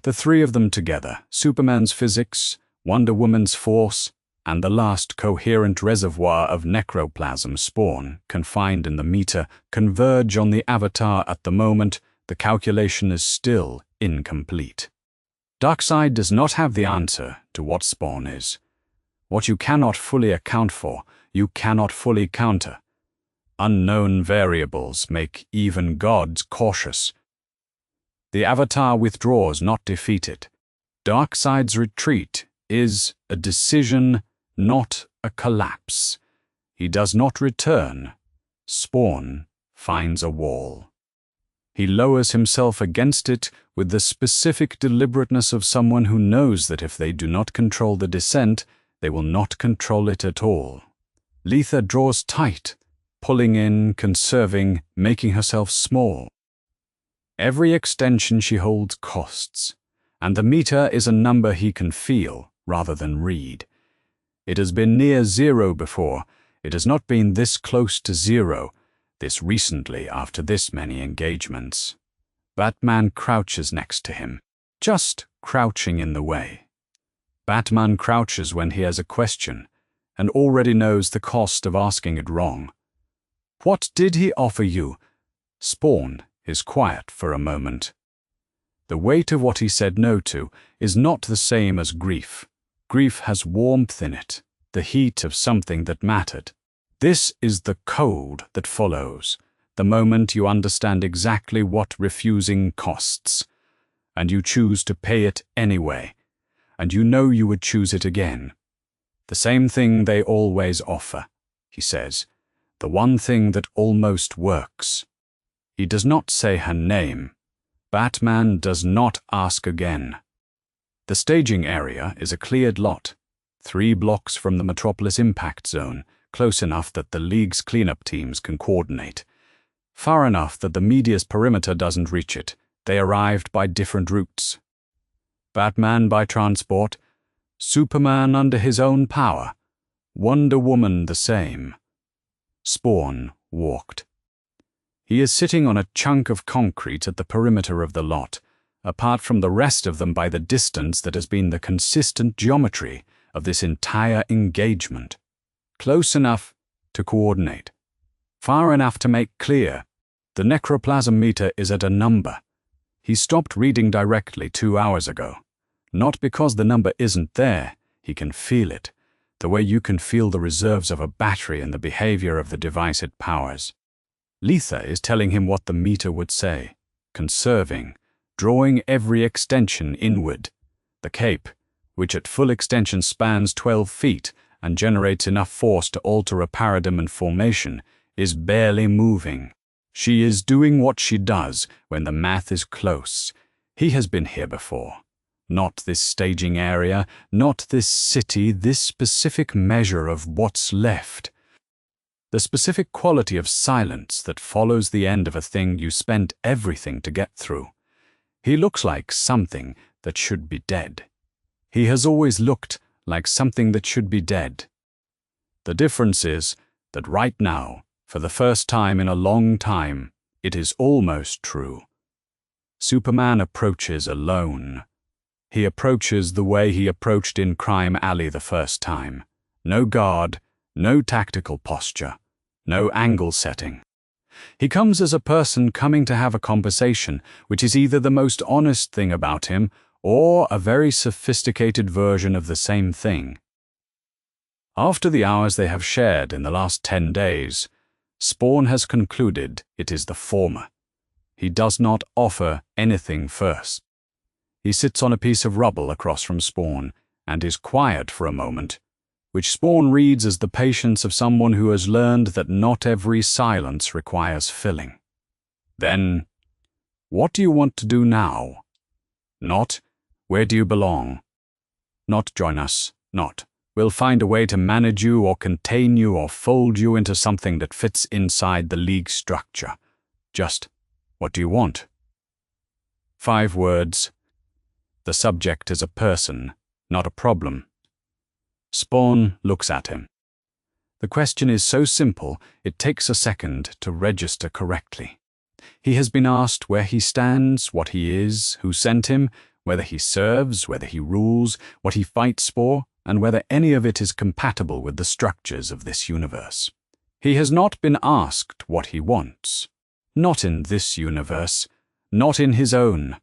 The three of them together, Superman's physics, Wonder Woman's force, and the last coherent reservoir of necroplasm Spawn, confined in the meter, converge on the Avatar at the moment the calculation is still incomplete. Darkseid does not have the answer to what Spawn is. What you cannot fully account for, you cannot fully counter. Unknown variables make even gods cautious. The Avatar withdraws, not defeated. Darkseid's retreat is a decision, not a collapse. He does not return. Spawn finds a wall. He lowers himself against it with the specific deliberateness of someone who knows that if they do not control the descent, they will not control it at all. Letha draws tight, pulling in, conserving, making herself small. Every extension she holds costs, and the meter is a number he can feel rather than read. It has been near zero before. It has not been this close to zero, this recently after this many engagements. Batman crouches next to him, just crouching in the way. Batman crouches when he has a question, and already knows the cost of asking it wrong. What did he offer you? Spawn is quiet for a moment. The weight of what he said no to is not the same as grief. Grief has warmth in it, the heat of something that mattered. This is the cold that follows, the moment you understand exactly what refusing costs, and you choose to pay it anyway, and you know you would choose it again. The same thing they always offer, he says, the one thing that almost works. He does not say her name. Batman does not ask again. The staging area is a cleared lot, 3 blocks from the Metropolis impact zone, close enough that the League's cleanup teams can coordinate. Far enough that the media's perimeter doesn't reach it. They arrived by different routes. Batman by transport, Superman under his own power, Wonder Woman the same. Spawn walked. He is sitting on a chunk of concrete at the perimeter of the lot, apart from the rest of them by the distance that has been the consistent geometry of this entire engagement. Close enough to coordinate. Far enough to make clear. The necroplasm meter is at a number. He stopped reading directly 2 hours ago. Not because the number isn't there, he can feel it, the way you can feel the reserves of a battery in the behavior of the device it powers. Letha is telling him what the meter would say, conserving, drawing every extension inward. The cape, which at full extension spans 12 feet and generates enough force to alter a paradigm and formation, is barely moving. She is doing what she does when the math is close. He has been here before. Not this staging area, not this city, this specific measure of what's left. The specific quality of silence that follows the end of a thing you spent everything to get through. He looks like something that should be dead. He has always looked like something that should be dead. The difference is, that right now, for the first time in a long time, it is almost true. Superman approaches alone. He approaches the way he approached in Crime Alley the first time. No guard, no tactical posture, no angle setting. He comes as a person coming to have a conversation, which is either the most honest thing about him or a very sophisticated version of the same thing. After the hours they have shared in the last 10 days, Spawn has concluded it is the former. He does not offer anything first. He sits on a piece of rubble across from Spawn and is quiet for a moment, which Spawn reads as the patience of someone who has learned that not every silence requires filling. Then, what do you want to do now? Not, where do you belong? Not join us, not, we'll find a way to manage you or contain you or fold you into something that fits inside the League structure. Just, what do you want? 5 words. The subject is a person, not a problem. Spawn looks at him. The question is so simple, it takes a second to register correctly. He has been asked where he stands, what he is, who sent him, whether he serves, whether he rules, what he fights for, and whether any of it is compatible with the structures of this universe. He has not been asked what he wants. Not in this universe, not in his own.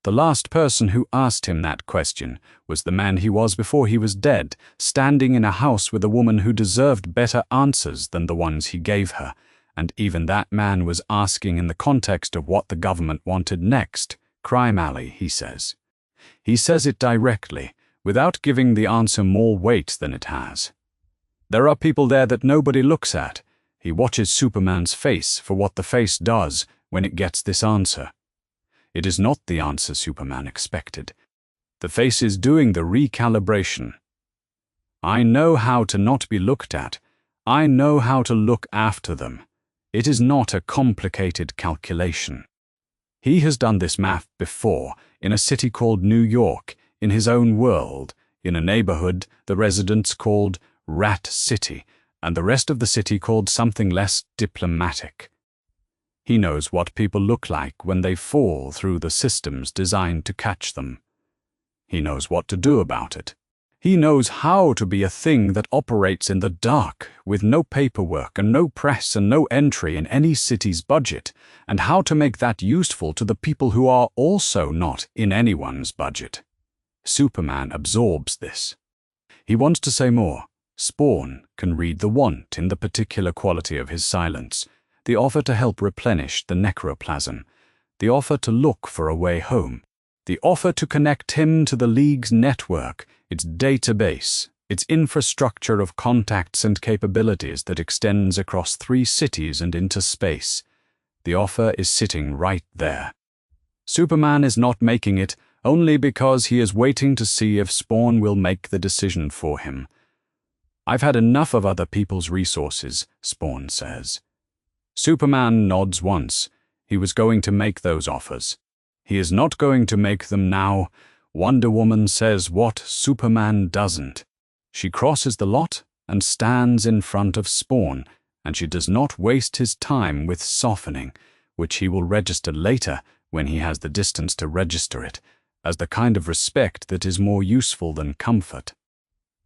The last person who asked him that question was the man he was before he was dead, standing in a house with a woman who deserved better answers than the ones he gave her, and even that man was asking in the context of what the government wanted next. Crime Alley, he says. He says it directly, without giving the answer more weight than it has. There are people there that nobody looks at. He watches Superman's face for what the face does when it gets this answer. It is not the answer Superman expected. The face is doing the recalibration. I know how to not be looked at. I know how to look after them. It is not a complicated calculation. He has done this math before, in a city called New York, in his own world, in a neighborhood the residents called Rat City, and the rest of the city called something less diplomatic. He knows what people look like when they fall through the systems designed to catch them. He knows what to do about it. He knows how to be a thing that operates in the dark, with no paperwork and no press and no entry in any city's budget, and how to make that useful to the people who are also not in anyone's budget. Superman absorbs this. He wants to say more. Spawn can read the want in the particular quality of his silence, the offer to help replenish the necroplasm, the offer to look for a way home, the offer to connect him to the League's network, its database, its infrastructure of contacts and capabilities that extends across 3 cities and into space. The offer is sitting right there. Superman is not making it only because he is waiting to see if Spawn will make the decision for him. I've had enough of other people's resources, Spawn says. Superman nods once. He was going to make those offers. He is not going to make them now. Wonder Woman says what Superman doesn't. She crosses the lot and stands in front of Spawn, and she does not waste his time with softening, which he will register later when he has the distance to register it, as the kind of respect that is more useful than comfort.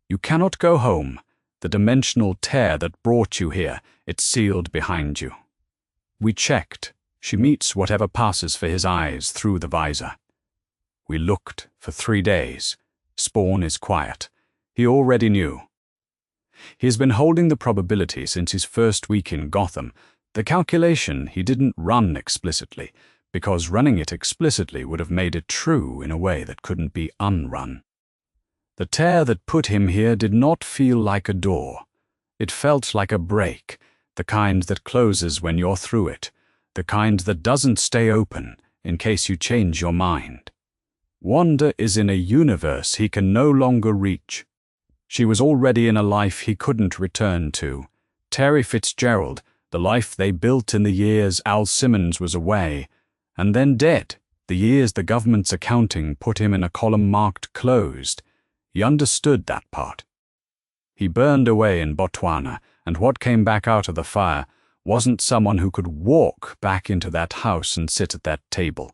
You cannot go home. The dimensional tear that brought you here, it's sealed behind you. We checked. She meets whatever passes for his eyes through the visor. We looked for 3 days. Spawn is quiet. He already knew. He has been holding the probability since his first week in Gotham. The calculation he didn't run explicitly, because running it explicitly would have made it true in a way that couldn't be unrun. The tear that put him here did not feel like a door. It felt like a break, the kind that closes when you're through it, the kind that doesn't stay open in case you change your mind. Wanda is in a universe he can no longer reach. She was already in a life he couldn't return to. Terry Fitzgerald, the life they built in the years Al Simmons was away, and then dead, the years the government's accounting put him in a column marked closed. He understood that part. He burned away in Botswana, and what came back out of the fire wasn't someone who could walk back into that house and sit at that table.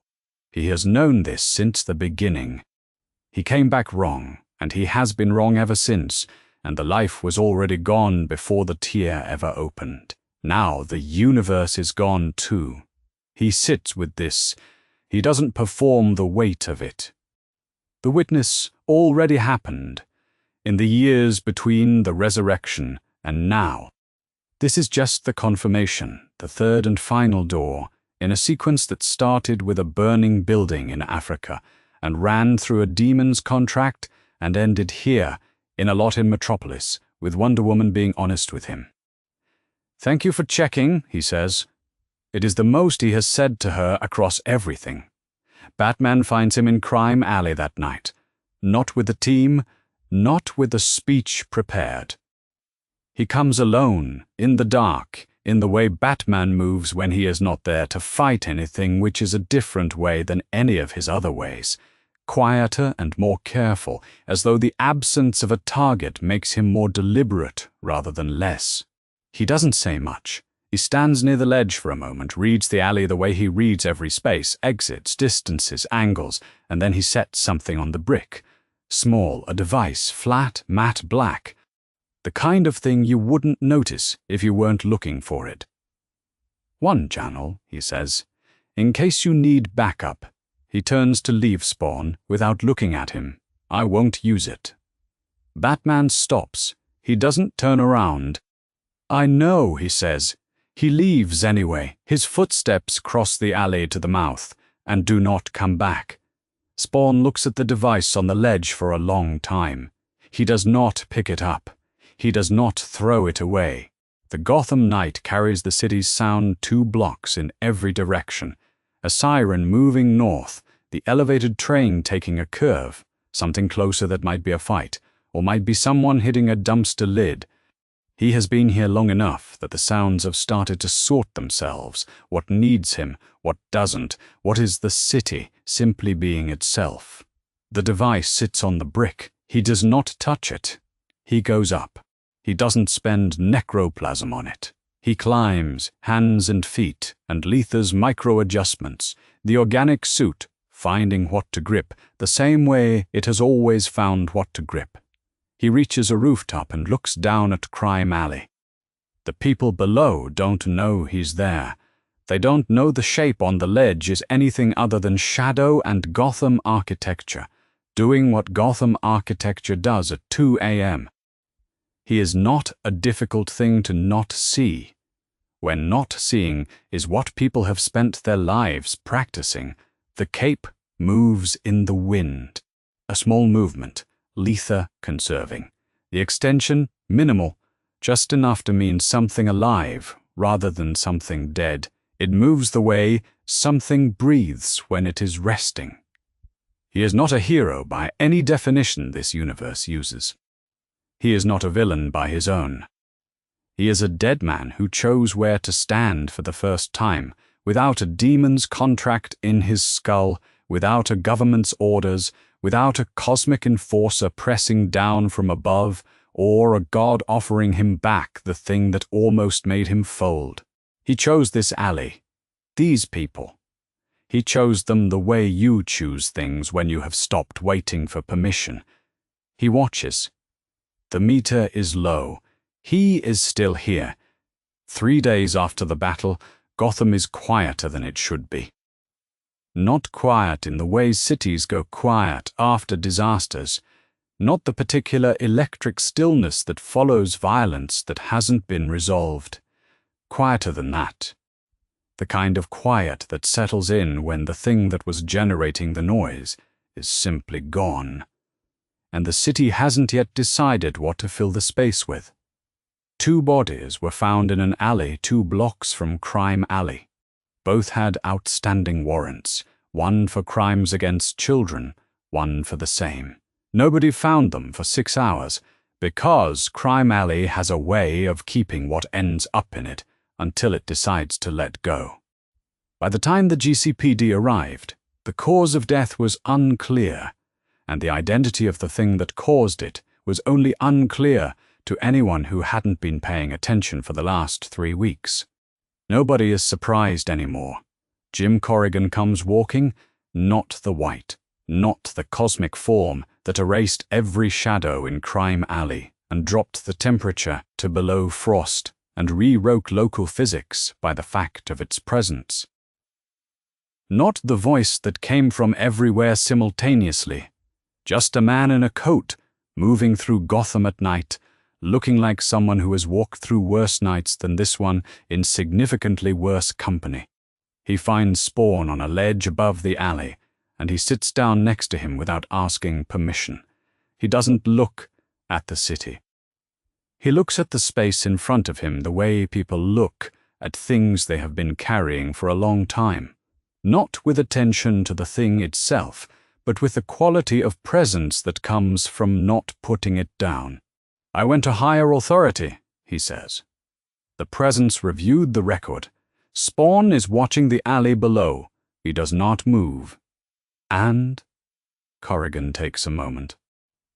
He has known this since the beginning. He came back wrong, and he has been wrong ever since, and the life was already gone before the tear ever opened. Now the universe is gone too. He sits with this. He doesn't perform the weight of it. The witness already happened, in the years between the resurrection and now. This is just the confirmation, the third and final door, in a sequence that started with a burning building in Africa and ran through a demon's contract and ended here, in a lot in Metropolis, with Wonder Woman being honest with him. "Thank you for checking," he says. It is the most he has said to her across everything. Batman finds him in Crime Alley that night. Not with the team, not with a speech prepared. He comes alone, in the dark, in the way Batman moves when he is not there to fight anything, which is a different way than any of his other ways. Quieter and more careful, as though the absence of a target makes him more deliberate rather than less. He doesn't say much. He stands near the ledge for a moment, reads the alley the way he reads every space, exits, distances, angles, and then he sets something on the brick. Small, a device, flat, matte black. The kind of thing you wouldn't notice if you weren't looking for it. "One channel," he says, "in case you need backup." He turns to leave Spawn without looking at him. "I won't use it." Batman stops. He doesn't turn around. "I know," he says. He leaves anyway. His footsteps cross the alley to the mouth and do not come back. Spawn looks at the device on the ledge for a long time. He does not pick it up. He does not throw it away. The Gotham night carries the city's sound 2 blocks in every direction. A siren moving north, the elevated train taking a curve, something closer that might be a fight, or might be someone hitting a dumpster lid. He has been here long enough that the sounds have started to sort themselves, what needs him, what doesn't, what is the city simply being itself. The device sits on the brick. He does not touch it. He goes up. He doesn't spend necroplasm on it. He climbs, hands and feet, and Letha's micro-adjustments, the organic suit, finding what to grip, the same way it has always found what to grip. He reaches a rooftop and looks down at Crime Alley. The people below don't know he's there. They don't know the shape on the ledge is anything other than shadow and Gotham architecture, doing what Gotham architecture does at 2 a.m. He is not a difficult thing to not see. When not seeing is what people have spent their lives practicing. The cape moves in the wind. A small movement, Letha conserving. The extension, minimal, just enough to mean something alive rather than something dead. It moves the way something breathes when it is resting. He is not a hero by any definition this universe uses. He is not a villain by his own. He is a dead man who chose where to stand for the first time, without a demon's contract in his skull, without a government's orders, without a cosmic enforcer pressing down from above, or a god offering him back the thing that almost made him fold. He chose this alley, these people. He chose them the way you choose things when you have stopped waiting for permission. He watches. The meter is low. He is still here. 3 days after the battle, Gotham is quieter than it should be. Not quiet in the way cities go quiet after disasters. Not the particular electric stillness that follows violence that hasn't been resolved. Quieter than that. The kind of quiet that settles in when the thing that was generating the noise is simply gone. And the city hasn't yet decided what to fill the space with. 2 bodies were found in an alley 2 blocks from Crime Alley. Both had outstanding warrants, one for crimes against children, one for the same. Nobody found them for 6 hours, because Crime Alley has a way of keeping what ends up in it until it decides to let go. By the time the GCPD arrived, the cause of death was unclear, and the identity of the thing that caused it was only unclear to anyone who hadn't been paying attention for the last 3 weeks. Nobody is surprised anymore. Jim Corrigan comes walking, not the white, not the cosmic form that erased every shadow in Crime Alley and dropped the temperature to below frost and rewrote local physics by the fact of its presence. Not the voice that came from everywhere simultaneously. Just a man in a coat, moving through Gotham at night, looking like someone who has walked through worse nights than this one in significantly worse company. He finds Spawn on a ledge above the alley, and he sits down next to him without asking permission. He doesn't look at the city. He looks at the space in front of him the way people look at things they have been carrying for a long time, not with attention to the thing itself, but with the quality of presence that comes from not putting it down. "I went to higher authority," he says. The presence reviewed the record. Spawn is watching the alley below. He does not move. And Corrigan takes a moment.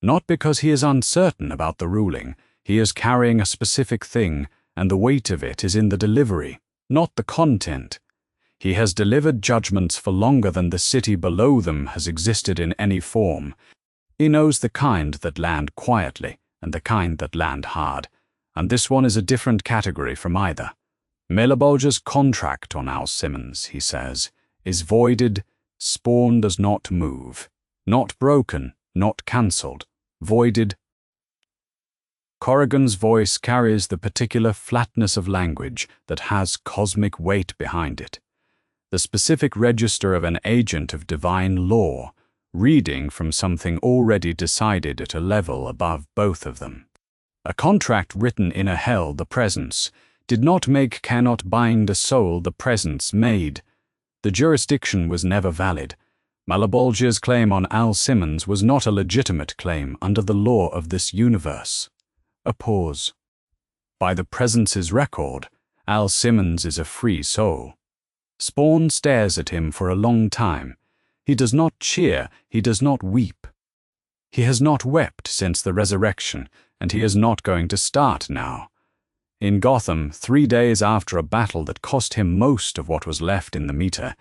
Not because he is uncertain about the ruling. He is carrying a specific thing, and the weight of it is in the delivery, not the content. He has delivered judgments for longer than the city below them has existed in any form. He knows the kind that land quietly and the kind that land hard, and this one is a different category from either. Malebolgia's contract on Al Simmons, he says, is voided. Spawn does not move. Not broken, not cancelled. Voided. Corrigan's voice carries the particular flatness of language that has cosmic weight behind it. The specific register of an agent of divine law, reading from something already decided at a level above both of them. A contract written in a hell the presence did not make cannot bind a soul the presence made. The jurisdiction was never valid. Malebolgia's claim on Al Simmons was not a legitimate claim under the law of this universe. A pause. By the presence's record, Al Simmons is a free soul. Spawn stares at him for a long time. He does not cheer, he does not weep. He has not wept since the resurrection, and he is not going to start now. In Gotham, 3 days after a battle that cost him most of what was left in the meter,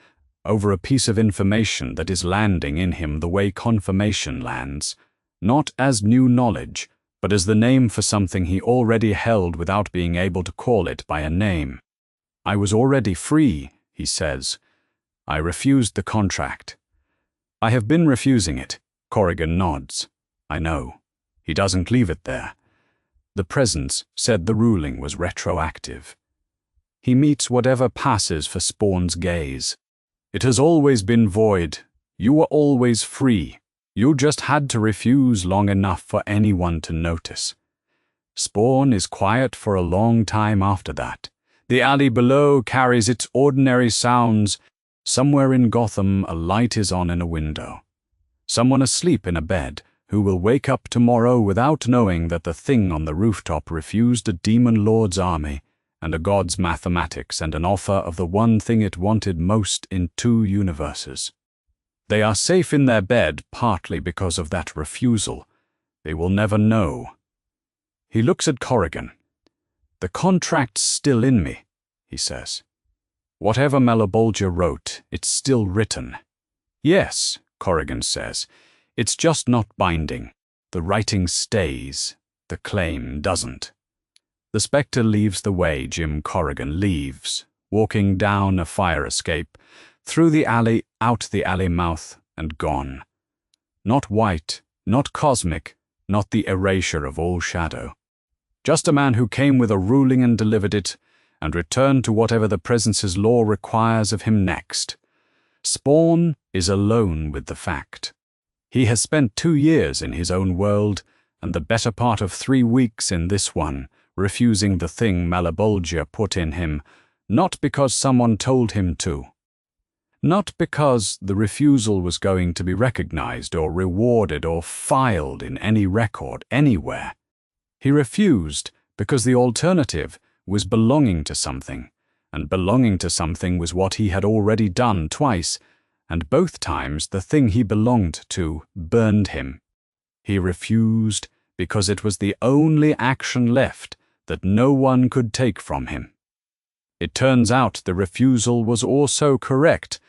over a piece of information that is landing in him the way confirmation lands, not as new knowledge, but as the name for something he already held without being able to call it by a name. "I was already free," he says. "I refused the contract." "I have been refusing it." Corrigan nods. "I know." He doesn't leave it there. The presence said the ruling was retroactive. He meets whatever passes for Spawn's gaze. "It has always been void. You were always free. You just had to refuse long enough for anyone to notice." Spawn is quiet for a long time after that. The alley below carries its ordinary sounds. Somewhere in Gotham, a light is on in a window. Someone asleep in a bed who will wake up tomorrow without knowing that the thing on the rooftop refused a demon lord's army and a god's mathematics and an offer of the one thing it wanted most in 2 universes. They are safe in their bed partly because of that refusal. They will never know. He looks at Corrigan. "The contract's still in me," he says. "Whatever Malebolgia wrote, it's still written." "Yes," Corrigan says, "it's just not binding. The writing stays. The claim doesn't." The Spectre leaves the way Jim Corrigan leaves, walking down a fire escape, through the alley, out the alley mouth, and gone. Not white, not cosmic, not the erasure of all shadow. Just a man who came with a ruling and delivered it, and returned to whatever the presence's law requires of him next. Spawn is alone with the fact. He has spent 2 years in his own world, and the better part of 3 weeks in this one, refusing the thing Malebolgia put in him, not because someone told him to. Not because the refusal was going to be recognized or rewarded or filed in any record anywhere. He refused because the alternative was belonging to something, and belonging to something was what he had already done twice, and both times the thing he belonged to burned him. He refused because it was the only action left that no one could take from him. It turns out the refusal was also correct,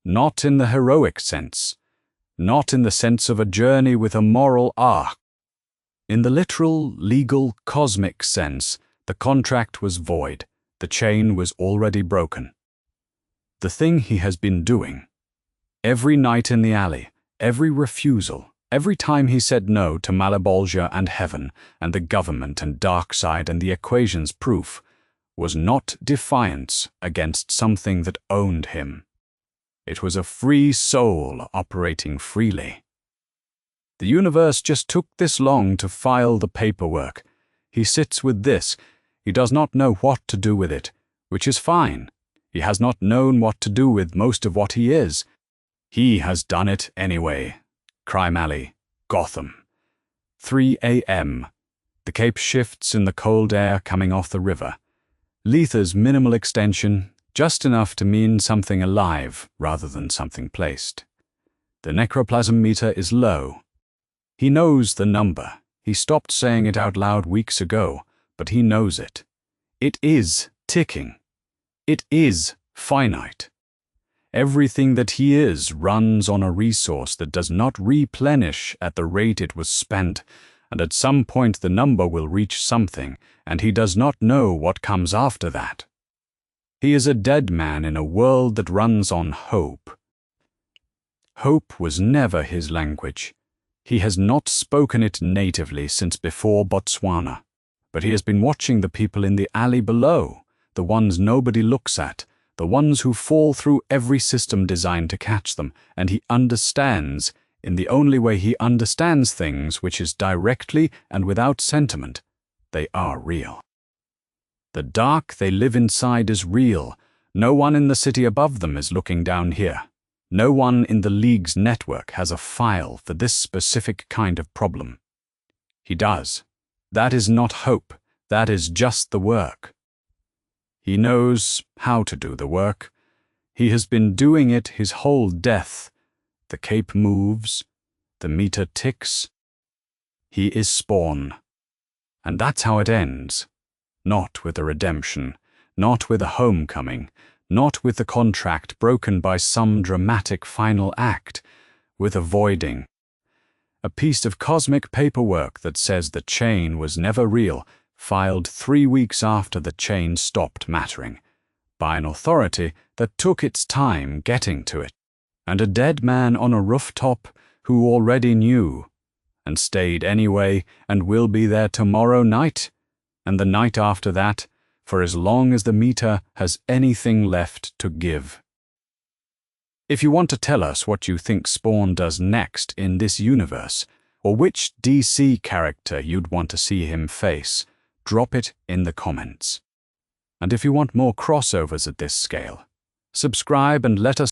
not in the heroic sense, not in the sense of a journey with a moral arc. In the literal, legal, cosmic sense, the contract was void, the chain was already broken. The thing he has been doing, every night in the alley, every refusal, every time he said no to Malebolgia and heaven and the government and dark side and the equations proof, was not defiance against something that owned him. It was a free soul operating freely. The universe just took this long to file the paperwork. He sits with this. He does not know what to do with it, which is fine. He has not known what to do with most of what he is. He has done it anyway. Crime Alley, Gotham. 3 a.m. The cape shifts in the cold air coming off the river. Letha's minimal extension, just enough to mean something alive rather than something placed. The necroplasm meter is low. He knows the number. He stopped saying it out loud weeks ago, but he knows it. It is ticking. It is finite. Everything that he is runs on a resource that does not replenish at the rate it was spent, and at some point the number will reach something, and he does not know what comes after that. He is a dead man in a world that runs on hope. Hope was never his language. He has not spoken it natively since before Botswana, but he has been watching the people in the alley below, the ones nobody looks at, the ones who fall through every system designed to catch them, and he understands, in the only way he understands things, which is directly and without sentiment, they are real. The dark they live inside is real. No one in the city above them is looking down here. No one in the League's network has a file for this specific kind of problem. He does. That is not hope. That is just the work. He knows how to do the work. He has been doing it his whole death. The cape moves. The meter ticks. He is Spawn. And that's how it ends. Not with a redemption, not with a homecoming, not with the contract broken by some dramatic final act, with avoiding. A piece of cosmic paperwork that says the chain was never real, filed 3 weeks after the chain stopped mattering, by an authority that took its time getting to it, and a dead man on a rooftop who already knew, and stayed anyway, and will be there tomorrow night, and the night after that, for as long as the meter has anything left to give. If you want to tell us what you think Spawn does next in this universe, or which DC character you'd want to see him face, drop it in the comments. And if you want more crossovers at this scale, subscribe and let us